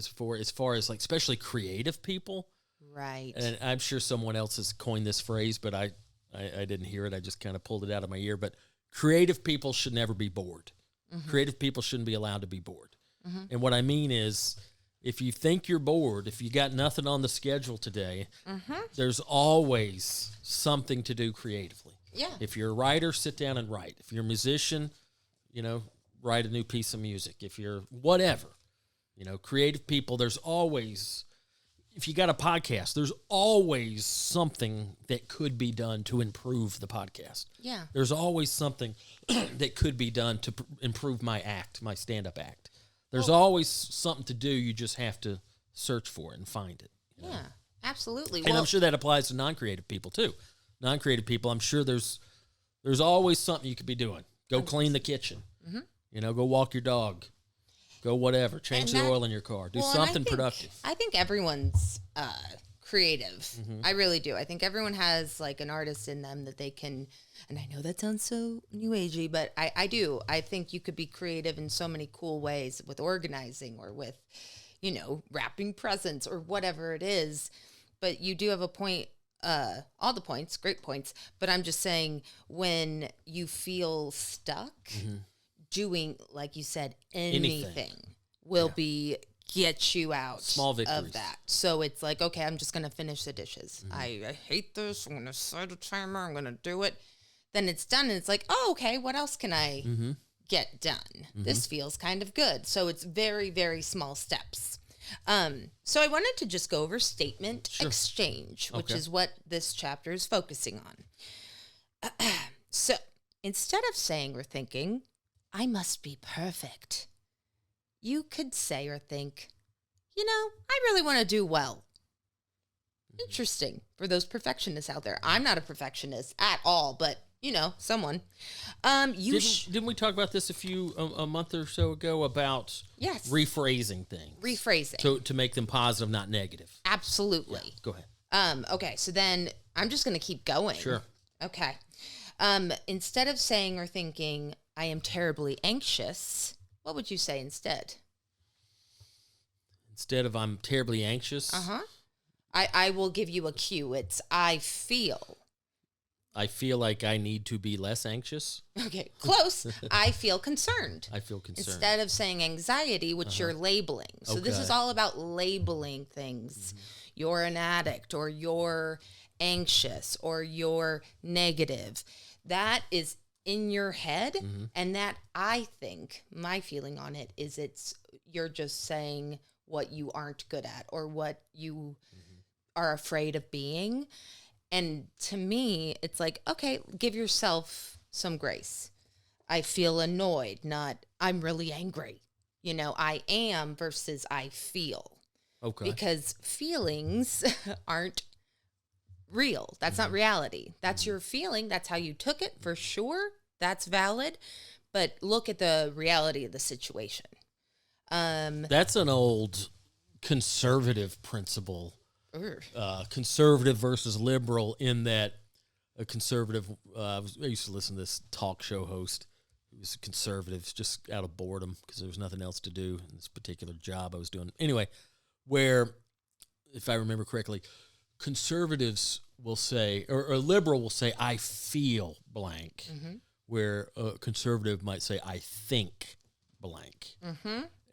before, as far as like, especially creative people. Right. And I'm sure someone else has coined this phrase, but I didn't hear it. I just kind of pulled it out of my ear. But creative people should never be bored. Creative people shouldn't be allowed to be bored. And what I mean is, if you think you're bored, if you got nothing on the schedule today, there's always something to do creatively. Yeah. If you're a writer, sit down and write. If you're a musician, write a new piece of music. If you're whatever, creative people, there's always, if you got a podcast, there's always something that could be done to improve the podcast. Yeah. There's always something that could be done to improve my stand-up act. There's always something to do. You just have to search for it and find it. Yeah, absolutely. And I'm sure that applies to non-creative people too. Non-creative people, I'm sure there's always something you could be doing. Go clean the kitchen. Go walk your dog. Go whatever. Change the oil in your car. Do something productive. I think everyone's creative. I really do. I think everyone has like an artist in them that they can, and I know that sounds so new agey, but I do. I think you could be creative in so many cool ways with organizing or with, wrapping presents or whatever it is. But you do have a point, all the points, great points. But I'm just saying when you feel stuck, doing, like you said, anything will be get you out Small victories. of that. So it's like, okay, I'm just going to finish the dishes. I hate this. I'm going to set a timer. I'm going to do it. Then it's done. And it's like, oh, okay, what else can I get done. This feels kind of good. So it's very, very small steps. So I wanted to just go over statement exchange, which is what this chapter is focusing on. So instead of saying or thinking, I must be perfect, you could say or think, I really want to do well. Interesting for those perfectionists out there. I'm not a perfectionist at all, but someone. Didn't we talk about this a month or so ago about rephrasing things? Rephrasing. To make them positive, not negative. Absolutely. Yeah, go ahead. Okay, so then I'm just going to keep going. Sure. Okay. Instead of saying or thinking, I am terribly anxious, what would you say instead? Instead of I'm terribly anxious? I will give you a cue. It's I feel like I need to be less anxious. Okay, close. I feel concerned. I feel concerned. Instead of saying anxiety, which you're labeling. So this is all about labeling things. You're an addict, or you're anxious, or you're negative. That is in your head. And that, I think, my feeling on it is you're just saying what you aren't good at or what you are afraid of being. And to me, it's like, okay, give yourself some grace. I feel annoyed, not I'm really angry. I am versus I feel. Okay. Because feelings aren't real. That's not reality. That's your feeling. That's how you took it, for sure. That's valid. But look at the reality of the situation. That's an old conservative principle. Conservative versus liberal, in that a conservative, I used to listen to this talk show host who was a conservative just out of boredom because there was nothing else to do in this particular job I was doing. Anyway, where, if I remember correctly, conservatives will say, or a liberal will say, I feel blank, where a conservative might say, I think blank.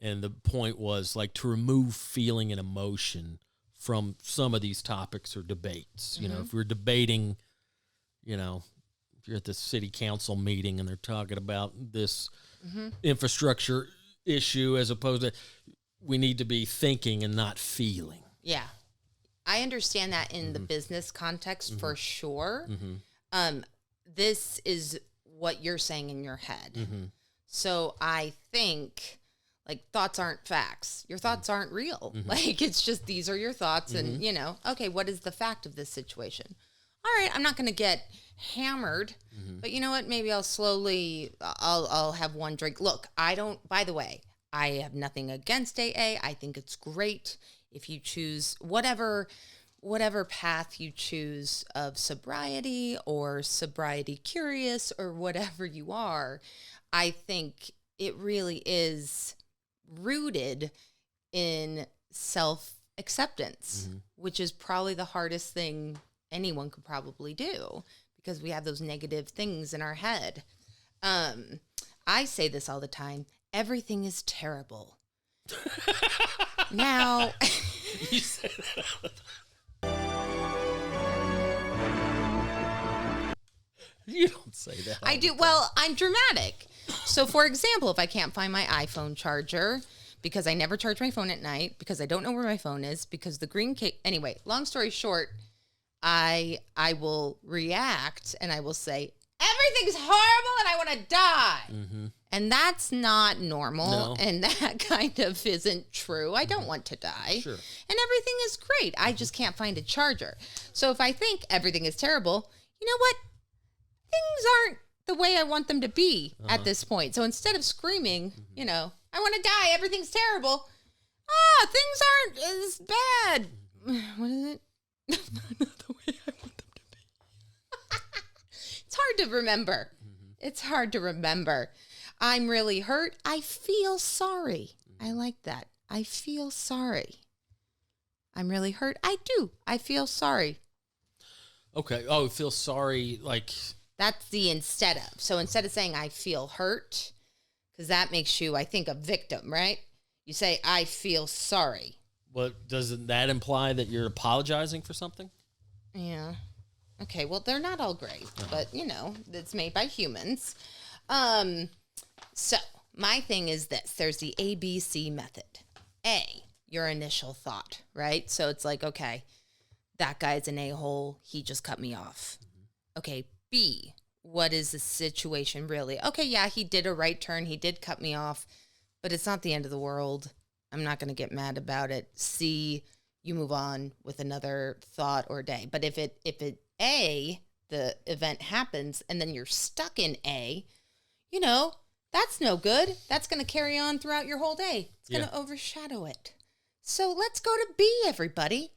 And the point was like to remove feeling and emotion from some of these topics or debates. If we're debating, if you're at the city council meeting and they're talking about this infrastructure issue, as opposed to, we need to be thinking and not feeling. Yeah. I understand that in the business context for sure. This is what you're saying in your head. So I think, like, thoughts aren't facts. Your thoughts aren't real. Like, it's just, these are your thoughts and, okay, what is the fact of this situation? All right, I'm not going to get hammered, but you know what? Maybe I'll slowly, I'll have one drink. Look, by the way, I have nothing against AA. I think it's great if you choose whatever path you choose of sobriety or sobriety curious or whatever you are. I think it really is rooted in self-acceptance, which is probably the hardest thing anyone could probably do, because we have those negative things in our head. I say this all the time. Everything is terrible. Now, You say that. You don't say that. I do. Well, I'm dramatic. So, for example, if I can't find my iPhone charger, because I never charge my phone at night, because I don't know where my phone is, because the green case. Anyway, long story short, I will react and I will say, everything's horrible and I want to die. And that's not normal. No. And that kind of isn't true. I don't want to die. Sure. And everything is great. I just can't find a charger. So if I think everything is terrible, you know what? Things aren't the way I want them to be at this point. So instead of screaming, I want to die, everything's terrible. Things aren't as bad. What is it? Not the way I want them to be. It's hard to remember. It's hard to remember. I'm really hurt. I feel sorry. I like that. I feel sorry. I'm really hurt. I do. I feel sorry. Okay. Oh, feel sorry, like... That's the instead of. So instead of saying I feel hurt, because that makes you, I think, a victim, right? You say, I feel sorry. But doesn't that imply that you're apologizing for something? Yeah. Okay, well, they're not all great, but, it's made by humans. So my thing is this. There's the ABC method. A, your initial thought, right? So it's like, okay, that guy's an a-hole. He just cut me off. Okay, B, what is the situation really? Okay, yeah, he did a right turn. He did cut me off, but it's not the end of the world. I'm not going to get mad about it. C, you move on with another thought or day. But if A, the event happens, and then you're stuck in A, that's no good. That's going to carry on throughout your whole day. It's going to overshadow it. So let's go to B, everybody.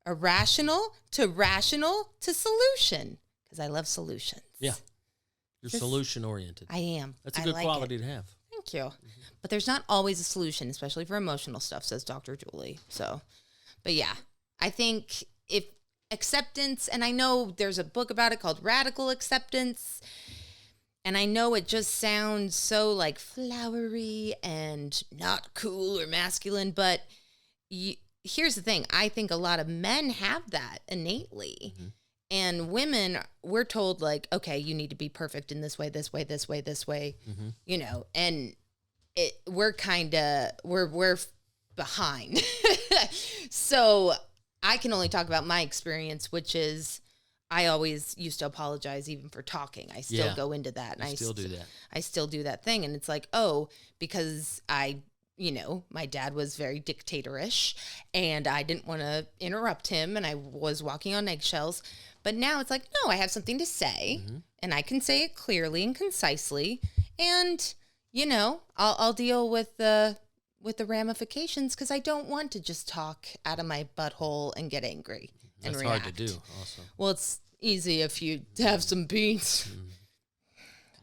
Irrational to rational to solution. Because I love solutions. Yeah. You're solution oriented. I am. That's a good quality to have. Thank you. But there's not always a solution, especially for emotional stuff, says Dr. Julie. So, but yeah, I think if acceptance, and I know there's a book about it called Radical Acceptance, and I know it just sounds so like flowery and not cool or masculine, but here's the thing. I think a lot of men have that innately. Mm-hmm. And women, we're told like, okay, you need to be perfect in this way, this way, this way, this way, and we're behind. So I can only talk about my experience, which is I always used to apologize even for talking. I still go into that. And I still do that. I still do that thing. And it's like, because my dad was very dictatorish and I didn't want to interrupt him and I was walking on eggshells. But now it's like, no, I have something to say and I can say it clearly and concisely. And, I'll deal with the ramifications because I don't want to just talk out of my butthole and get angry and That's react. hard to do also. Well, it's easy if you have some beans. God,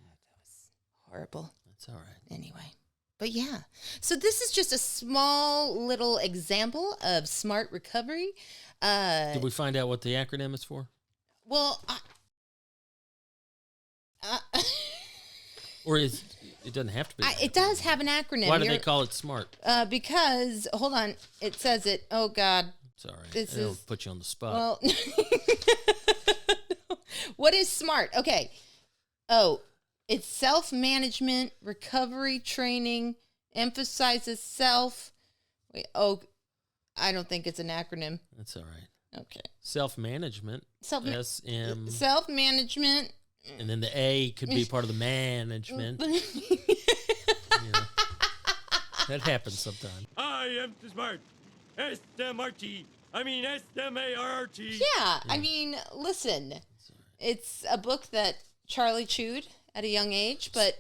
that was horrible. That's all right. Anyway. But yeah, so this is just a small little example of smart recovery. Did we find out what the acronym is for? Well, or it doesn't have to be. It does have an acronym. Why do they call it SMART? Because, hold on, it says it. Oh, God. It's all right. It'll put you on the spot. Well, what is SMART? Okay. Oh, it's self-management, recovery training, emphasizes self. I don't think it's an acronym. That's all right. Okay. Self-management. Self-management. And then the A could be part of the management. That happens sometimes. I am smart. S-M-R-T. I mean S-M-A-R-T. Yeah, I mean, listen. It's a book that Charlie chewed at a young age, but...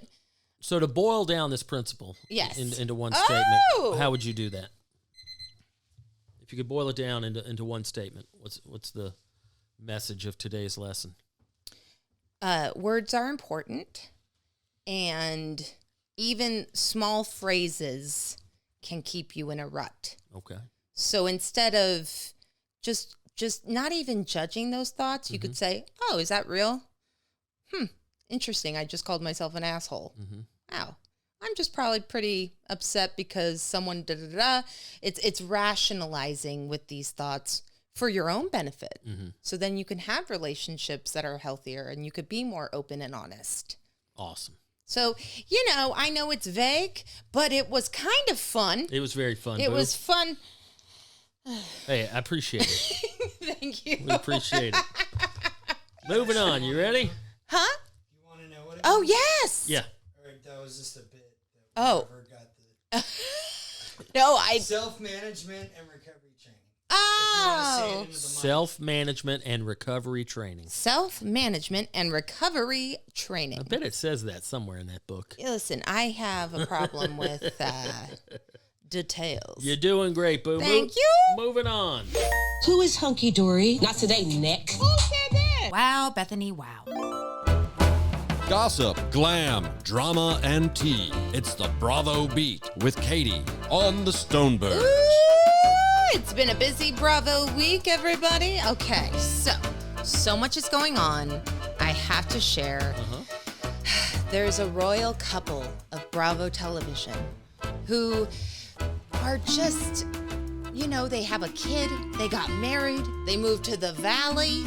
So to boil down this principle into one statement, how would you do that? If you could boil it down into one statement, what's the message of today's lesson? Words are important, and even small phrases can keep you in a rut. Okay. So instead of just not even judging those thoughts, you could say, "Oh, is that real? Interesting. I just called myself an asshole. Wow. I'm just probably pretty upset because someone da-da-da." It's rationalizing with these thoughts for your own benefit. So then you can have relationships that are healthier and you could be more open and honest. Awesome. So, I know it's vague, but it was kind of fun. It was very fun. It was fun. Hey, I appreciate it. Thank you. We appreciate it. Moving on. You ready? Huh? You want to know what it Oh, means? yes. Yeah. Or that was just a bit. Oh. Got No, self-management and recovery training. Oh. Self-management and recovery training. Self-management and recovery training. I bet it says that somewhere in that book. Listen, I have a problem with details. You're doing great, Boo. Thank you. Moving on. Who is hunky dory? Not today, Nick. Who said that? Wow, Bethany, wow. Gossip, glam, drama, and tea. It's the Bravo Beat with Katie on the Stonebergs. Ooh, it's been a busy Bravo week, everybody. Okay, so much is going on. I have to share. There's a royal couple of Bravo television who are just, they have a kid, they got married, they moved to the valley,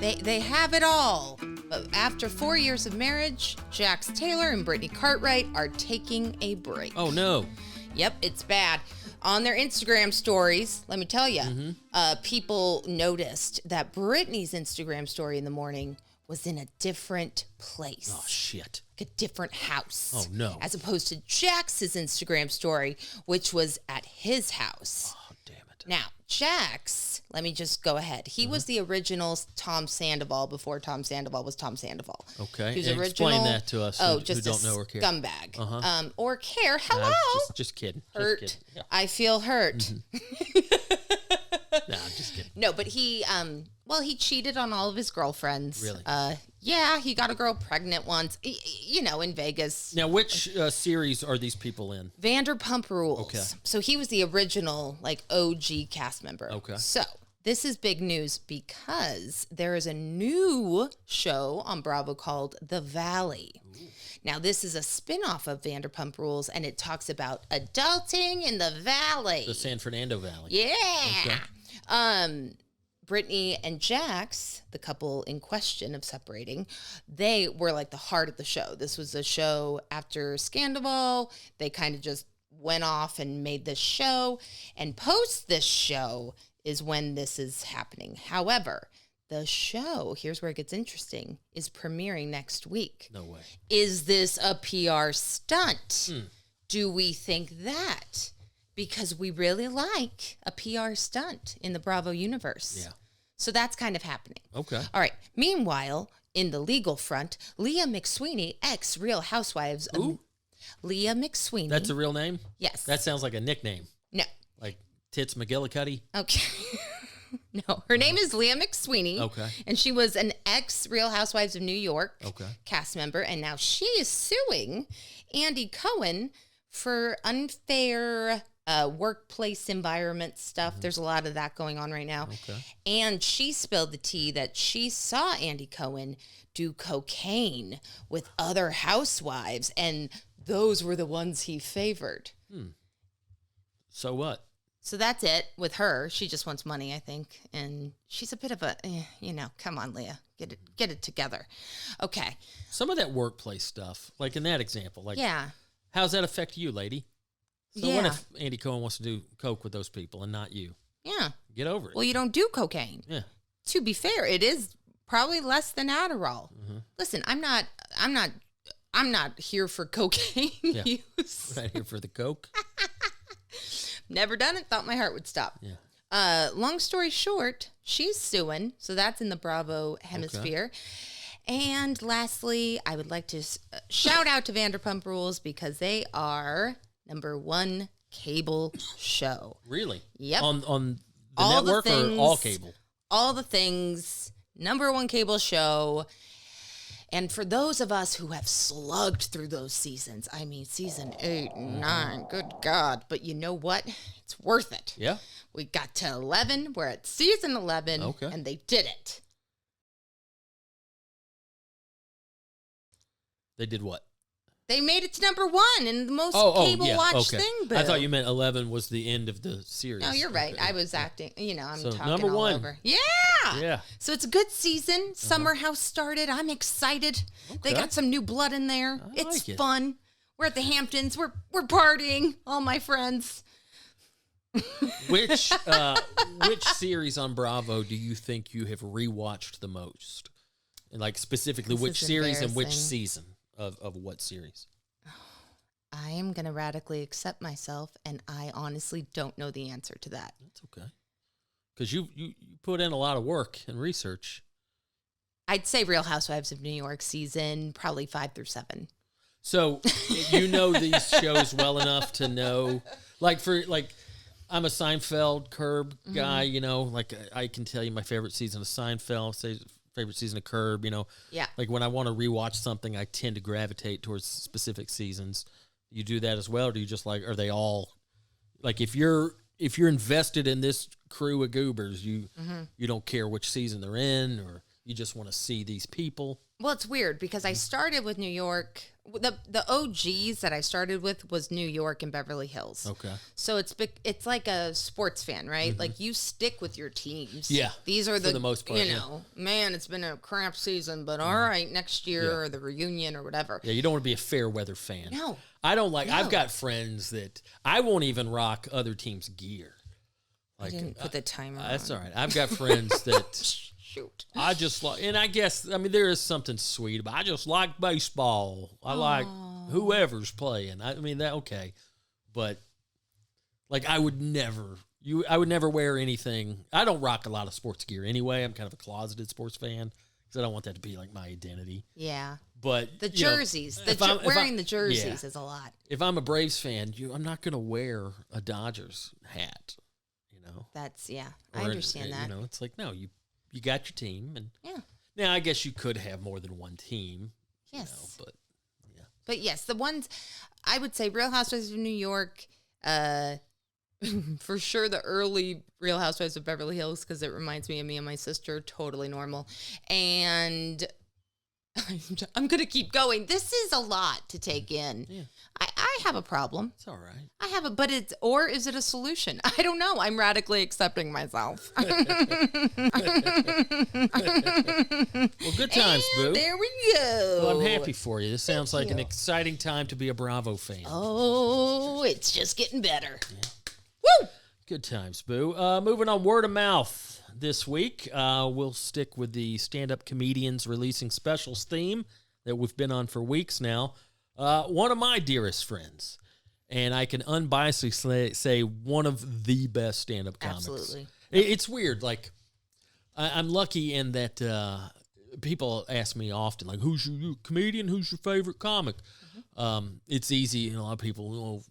they have it all. But after 4 years of marriage, Jax Taylor and Brittany Cartwright are taking a break. Oh, no. Yep, it's bad. On their Instagram stories, let me tell you, people noticed that Brittany's Instagram story in the morning was in a different place. Oh, shit. Like a different house. Oh, no. As opposed to Jax's Instagram story, which was at his house. Oh, damn it. Now, Jax, let me just go ahead. He was the original Tom Sandoval before Tom Sandoval was Tom Sandoval. Okay. He was And original. explain that to us who just don't a know or care. Scumbag. Or care. Hello. Just kidding. Hurt. Just kidding. Yeah. I feel hurt. Nah, I'm just kidding. No, but he he cheated on all of his girlfriends. Really? Yeah, he got a girl pregnant once, in Vegas. Now, which series are these people in? Vanderpump Rules. Okay. So he was the original, OG cast member. Okay. So this is big news because there is a new show on Bravo called The Valley. Ooh. Now, this is a spinoff of Vanderpump Rules, and it talks about adulting in the Valley. The San Fernando Valley. Yeah. Okay. Brittany and Jax, the couple in question of separating, they were like the heart of the show. This was a show after Scandal. They kind of just went off and made this show. And post this show is when this is happening. However, the show, here's where it gets interesting, is premiering next week. No way. Is this a PR stunt? Do we think that? Because we really like a PR stunt in the Bravo universe. Yeah. So that's kind of happening. Okay. All right. Meanwhile, in the legal front, Leah McSweeney, ex-Real Housewives. Who? Leah McSweeney. That's a real name? Yes. That sounds like a nickname. No. Like Tits McGillicuddy? Okay. No, her name is Leah McSweeney. Okay. And she was an ex-Real Housewives of New York cast member, and now she is suing Andy Cohen for unfair workplace environment stuff. There's a lot of that going on right now. Okay. And she spilled the tea that she saw Andy Cohen do cocaine with other housewives, and those were the ones he favored. So what? So that's it with her. She just wants money, I think. And she's a bit of a, come on, Leah, get it together. Okay. Some of that workplace stuff, like in that example, yeah. How's that affect you, lady? So Yeah. what if Andy Cohen wants to do coke with those people and not you? Yeah. Get over it. Well, you don't do cocaine. Yeah. To be fair, it is probably less than Adderall. Listen, I'm not here for cocaine use. Right here for the coke. Never done it. Thought my heart would stop. Yeah. Long story short, she's suing. So that's in the Bravo hemisphere. And lastly, I would like to shout out to Vanderpump Rules because they are #1 cable show. Really? Yep. On the all network the things, or all cable? All the things. #1 cable show. And for those of us who have slugged through those seasons, I mean, season 8 and 9, good God. But you know what? It's worth it. Yeah. We got to 11. We're at season 11, and they did it. They did what? They made it to #1 in the most cable-watched thing, Bill. I thought you meant 11 was the end of the series. No, you're right. I was acting, I'm So, talking #1. all over. Yeah! Yeah. So it's a good season. Summer House started. I'm excited. They got some new blood in there. It's like it. fun. We're at the Hamptons. We're partying, all my friends. Which series on Bravo do you think you have rewatched the most? And like specifically, This which is series and which embarrassing. season of what series? I am going to radically accept myself, and I honestly don't know the answer to that. That's okay. Because you put in a lot of work and research. I'd say Real Housewives of New York season, probably 5 through 7. So you know these shows well enough to know, I'm a Seinfeld, Curb guy, I can tell you my favorite season of Seinfeld, say favorite season of Curb, Yeah. Like when I want to rewatch something, I tend to gravitate towards specific seasons. You do that as well, or do you just are they all, like if you're invested in this crew of goobers, you don't care which season they're in, or you just want to see these people? Well, it's weird because I started with New York. the OGs that I started with was New York and Beverly Hills. Okay. So it's like a sports fan, right? Like you stick with your teams. Yeah. These are for the most part. Man, it's been a crap season, but all right, next year or the reunion or whatever. Yeah, you don't want to be a fair weather fan. No. I don't like. No. I've got friends that I won't even rock other teams' gear. Like, I didn't put the timer on. That's all right. I've got friends that shoot. I just like, and I guess there is something sweet about. I just like baseball. I like whoever's playing. I mean that okay, but like I would never wear anything. I don't rock a lot of sports gear anyway. I'm kind of a closeted sports fan because I don't want that to be like my identity. Yeah. But the jerseys, wearing the jerseys is a lot. If I'm a Braves fan, I'm not going to wear a Dodgers hat. That's I understand that. It's like no, you got your team, and now I guess you could have more than one team. Yes, but yes, the ones I would say Real Housewives of New York, for sure the early Real Housewives of Beverly Hills because it reminds me of me and my sister. Totally normal, and I'm gonna keep going. This is a lot to take in. Yeah. I have a problem. It's all right. I have a, but it's, or is it a solution? I don't know. I'm radically accepting myself. Well, good times, Boo. There we go. Well, I'm happy for you. This sounds like an exciting time to be a Bravo fan. Oh, it's just getting better. Yeah. Woo! Good times, Boo. Moving on, word of mouth this week. We'll stick with the stand-up comedians releasing specials theme that we've been on for weeks now. One of my dearest friends, and I can unbiasedly say one of the best stand-up comics. Absolutely. It's weird. Like, I'm lucky in that people ask me often, like, who's your comedian? Who's your favorite comic? Mm-hmm. It's easy. A lot of people,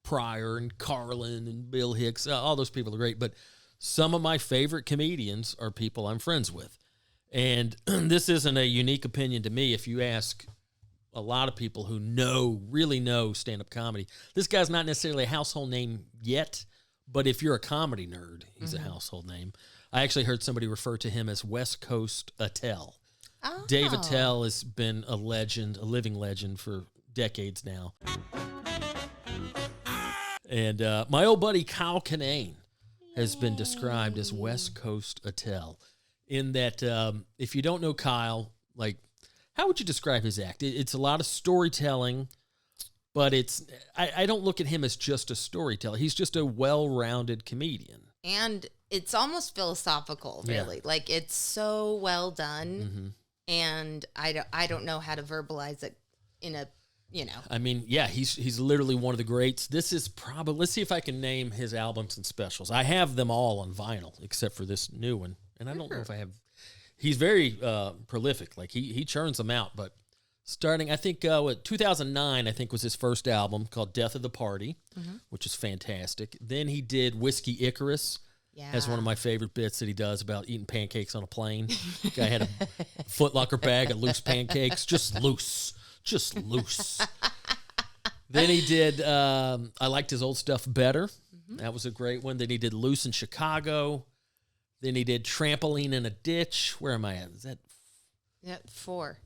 Pryor and Carlin and Bill Hicks, all those people are great. But some of my favorite comedians are people I'm friends with. And this isn't a unique opinion to me. If you ask a lot of people who really know stand-up comedy, this guy's not necessarily a household name yet, but if you're a comedy nerd, he's a household name. I actually heard somebody refer to him as West Coast Attell. Oh. Dave Attell has been a legend, a living legend for decades now. And my old buddy Kyle Kinane has been described as West Coast Attell, in that if you don't know Kyle, like, how would you describe his act? It's a lot of storytelling, but I don't look at him as just a storyteller. He's just a well-rounded comedian. And it's almost philosophical, really. Yeah. Like, it's so well done, and I don't know how to verbalize it in a, I mean, yeah, he's literally one of the greats. This is probably, let's see if I can name his albums and specials. I have them all on vinyl, except for this new one, and I don't know if I have. He's very prolific. Like, he churns them out. But starting, I think, 2009, I think, was his first album called Death of the Party, which is fantastic. Then he did Whiskey Icarus. Yeah. That's one of my favorite bits that he does about eating pancakes on a plane. The guy had a Foot Locker bag of loose pancakes, just loose. Then he did, I liked his old stuff better. That was a great one. Then he did Loose in Chicago. Then he did Trampoline in a Ditch. Where am I at? Is that? Yeah, 4.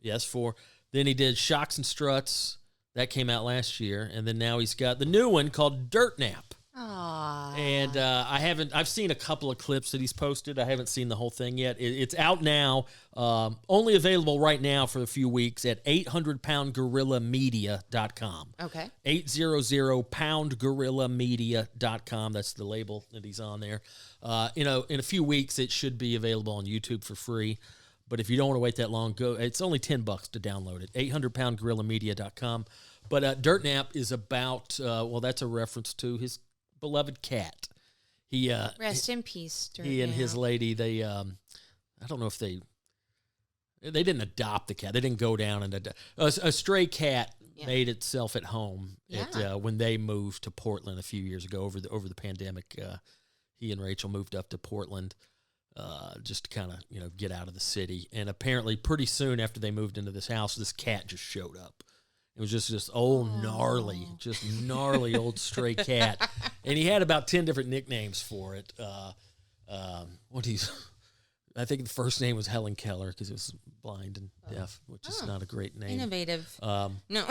Yes, 4. Then he did Shocks and Struts. That came out last year. And then now he's got the new one called Dirt Nap. Aww. And I've seen a couple of clips that he's posted. I haven't seen the whole thing yet. It's out now. Only available right now for a few weeks at 800poundgorillamedia.com. Okay. 800poundgorillamedia.com. That's the label that he's on there. In a few weeks, it should be available on YouTube for free. But if you don't want to wait that long, it's only $10 to download it. 800poundgorillamedia.com. But Dirt Nap is about, that's a reference to his beloved cat. Rest in peace, Dirt He and Nap. his lady, they, I don't know if they didn't adopt the cat. They didn't go down and adopt. A stray cat made itself at home when they moved to Portland a few years ago over the pandemic. He and Rachel moved up to Portland just to kind of get out of the city. And apparently, pretty soon after they moved into this house, this cat just showed up. It was just this old gnarly old stray cat, and he had about 10 different nicknames for it. I think the first name was Helen Keller because it was blind and deaf, which is not a great name. Innovative. No.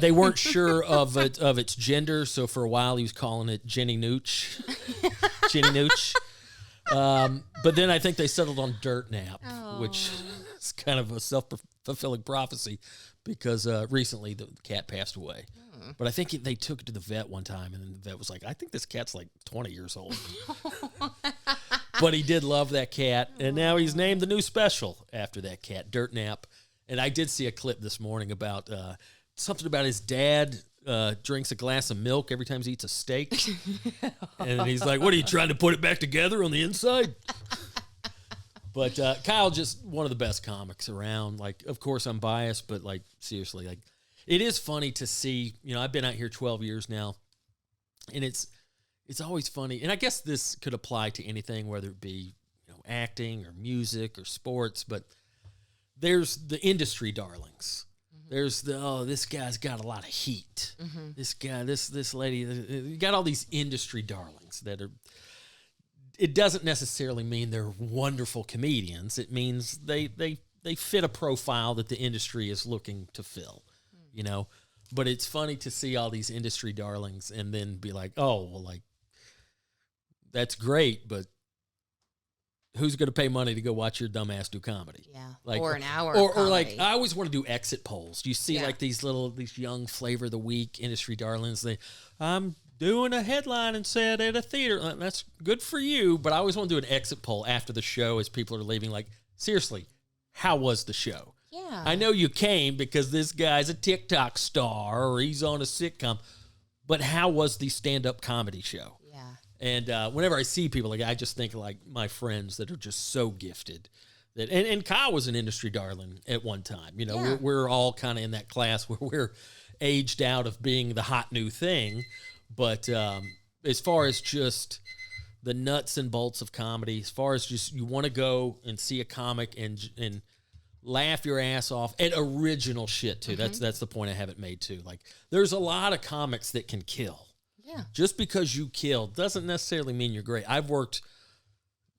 They weren't sure of its gender, so for a while he was calling it Jenny Nooch. Jenny Nooch. But then I think they settled on Dirt Nap, which is kind of a self-fulfilling prophecy because recently the cat passed away. But I think they took it to the vet one time, and then the vet was like, I think this cat's like 20 years old. But he did love that cat, and now he's named the new special after that cat, Dirt Nap. And I did see a clip this morning about something about his dad drinks a glass of milk every time he eats a steak. And he's like, what, are you trying to put it back together on the inside? But Kyle, just one of the best comics around. Like, of course, I'm biased, but, like, seriously, like, it is funny to see, you know, I've been out here 12 years now, and it's always funny. And I guess this could apply to anything, whether it be, you know, acting or music or sports, but there's the industry darlings. There's this guy's got a lot of heat. This guy, this lady, you got all these industry darlings that are, it doesn't necessarily mean they're wonderful comedians. It means they fit a profile that the industry is looking to fill, you know? But it's funny to see all these industry darlings and then be like, oh, well, like, that's great, but who's going to pay money to go watch your dumbass do comedy? Yeah, like, or an hour or of like, comedy. I always want to do exit polls. You see, like, these young flavor of the week industry darlings. I'm doing a headline and said at a theater. That's good for you, but I always want to do an exit poll after the show as people are leaving. Like, seriously, how was the show? Yeah, I know you came because this guy's a TikTok star or he's on a sitcom, but how was the stand-up comedy show? And whenever I see people, like, I just think like my friends that are just so gifted. That and Kyle was an industry darling at one time. You know, we're all kind of in that class where we're aged out of being the hot new thing. But as far as just the nuts and bolts of comedy, as far as just you want to go and see a comic and laugh your ass off at original shit too. That's the point I haven't made too. Like, there's a lot of comics that can kill. Yeah. Just because you killed doesn't necessarily mean you're great. I've worked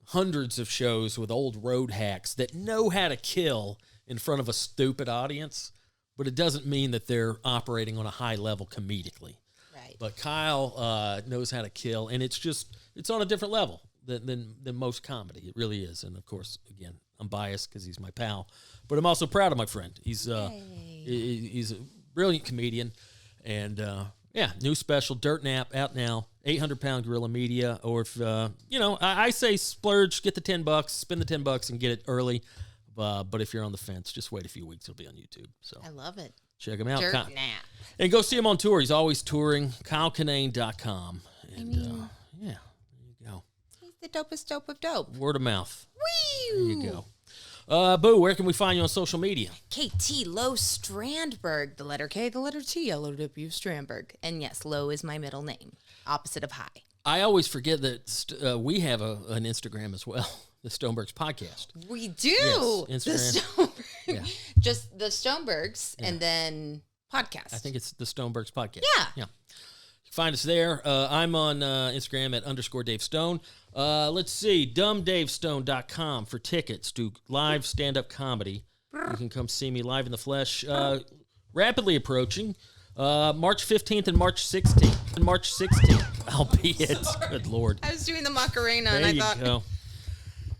hundreds of shows with old road hacks that know how to kill in front of a stupid audience, but it doesn't mean that they're operating on a high level comedically. Right. But Kyle knows how to kill, and it's on a different level than most comedy. It really is. And of course, again, I'm biased because he's my pal, but I'm also proud of my friend. He's a brilliant comedian, and yeah, new special, Dirt Nap, out now, 800-pound Gorilla Media. Or if, you know, I say splurge, get the $10, spend the $10 and get it early. But if you're on the fence, just wait a few weeks. It'll be on YouTube. So I love it. Check him out. Dirt Nap. And go see him on tour. He's always touring, KyleKinane.com. And, yeah, there you go. He's the dopest dope of dope. Word of mouth. Woo! There you go. Boo, where can we find you on social media? KT Low Strandberg, the letter K, the letter T, LOW Strandberg. And yes, Low is my middle name, opposite of high. I always forget that we have an Instagram as well, the Stonebergs podcast. We do. Yes, the Instagram. Yeah. Just the Stonebergs and then podcast. I think it's the Stonebergs podcast. Yeah. Find us there. I'm on Instagram at _Dave Stone. Let's see, dumbdavestone.com for tickets to live stand-up comedy. You can come see me live in the flesh. Rapidly approaching. March 15th and March 16th. I'll be at, good Lord. I was doing the Macarena There and I you thought. go.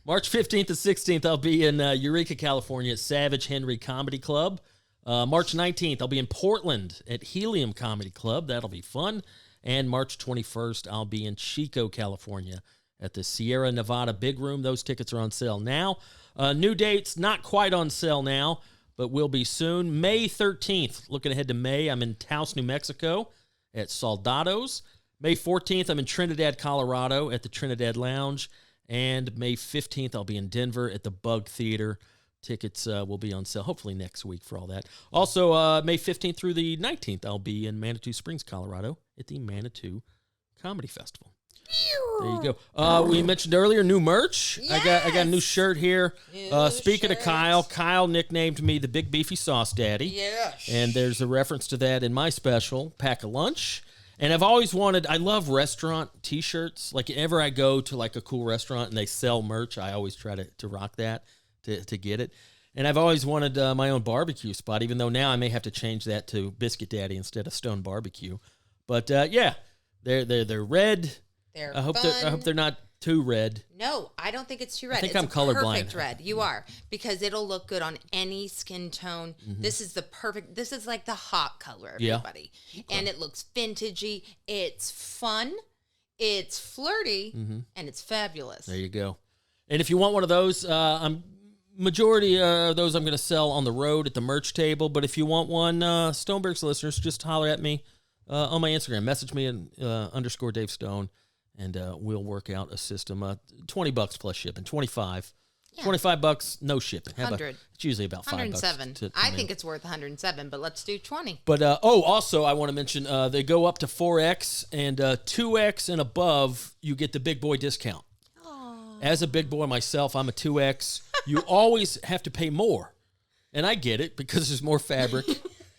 March 15th and 16th, I'll be in Eureka, California at Savage Henry Comedy Club. March 19th, I'll be in Portland at Helium Comedy Club. That'll be fun. And March 21st, I'll be in Chico, California at the Sierra Nevada Big Room. Those tickets are on sale now. New dates, not quite on sale now, but will be soon. May 13th, looking ahead to May, I'm in Taos, New Mexico at Soldados. May 14th, I'm in Trinidad, Colorado at the Trinidad Lounge. And May 15th, I'll be in Denver at the Bug Theater. Tickets will be on sale hopefully next week for all that. Also, May 15th through the 19th, I'll be in Manitou Springs, Colorado at the Manitou Comedy Festival. There you go. We mentioned earlier new merch. Yes. I got a new shirt here. Speaking of Kyle nicknamed me the Big Beefy Sauce Daddy. Yes. And there's a reference to that in my special, Pack a Lunch. And I've always wanted, I love restaurant t-shirts. Like whenever I go to like a cool restaurant and they sell merch, I always try to rock that, to get it. And I've always wanted my own barbecue spot, even though now I may have to change that to Biscuit Daddy instead of Stone Barbecue. But yeah, they're red. They're I hope they're not too red. No, I don't think it's too red. I think it's I'm colorblind. Perfect red. You are, because it'll look good on any skin tone. Mm-hmm. This is like the hot color, everybody. Yeah. And it looks vintagey. It's fun. It's flirty, and it's fabulous. There you go. And if you want one of those, majority of those I'm going to sell on the road at the merch table. But if you want one, Stonebergs listeners, just holler at me on my Instagram. Message me in _ Dave Stone, and we'll work out a system. $20 plus shipping. 25. Yeah. $25, no shipping. $100. It's usually about $5. $107. I think it's worth $107, but let's do $20. But also I want to mention they go up to 4X, and 2X and above you get the big boy discount. As a big boy myself, I'm a 2X. You always have to pay more. And I get it because there's more fabric.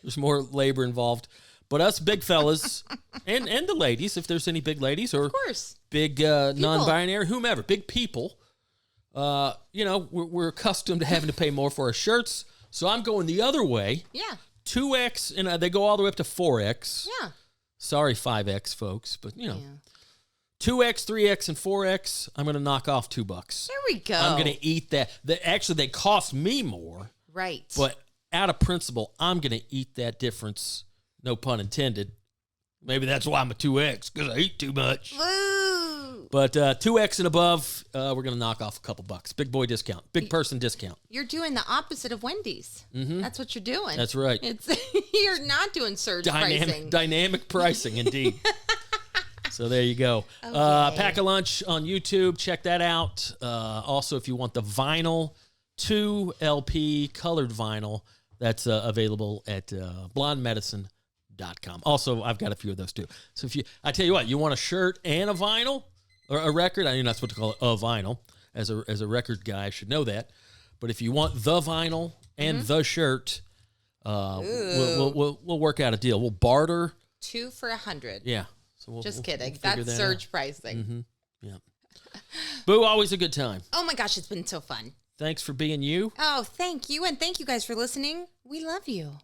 There's more labor involved. But us big fellas and the ladies, if there's any big ladies or of course. Big non-binary, whomever, big people, we're accustomed to having to pay more for our shirts. So I'm going the other way. Yeah. 2X, and they go all the way up to 4X. Yeah. Sorry, 5X, folks, but 2X, 3X, and 4X, I'm going to knock off $2. There we go. I'm going to eat that. Actually, they cost me more. Right. But out of principle, I'm going to eat that difference. No pun intended. Maybe that's why I'm a 2X, because I eat too much. Woo! But 2X and above, we're going to knock off a couple bucks. Big boy discount. Big person discount. You're doing the opposite of Wendy's. Mm-hmm. That's what you're doing. That's right. You're not doing surge pricing. Dynamic pricing, indeed. So there you go. Okay. Pack a Lunch on YouTube. Check that out. Also, if you want the vinyl, 2 LP colored vinyl, that's available at blondemedicine.com. Also, I've got a few of those too. So I tell you what, you want a shirt and a vinyl or a record? I know you're not supposed to call it a vinyl. As a record guy, I should know that. But if you want the vinyl and the shirt, we'll work out a deal. We'll barter 2 for $100. Yeah. So just kidding. That's surge pricing. Mm-hmm. Yeah. Boo, always a good time. Oh my gosh, it's been so fun. Thanks for being you. Oh, thank you. And thank you guys for listening. We love you.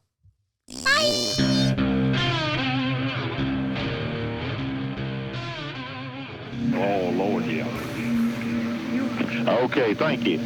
Bye. Oh, Lord, yeah. Okay, thank you.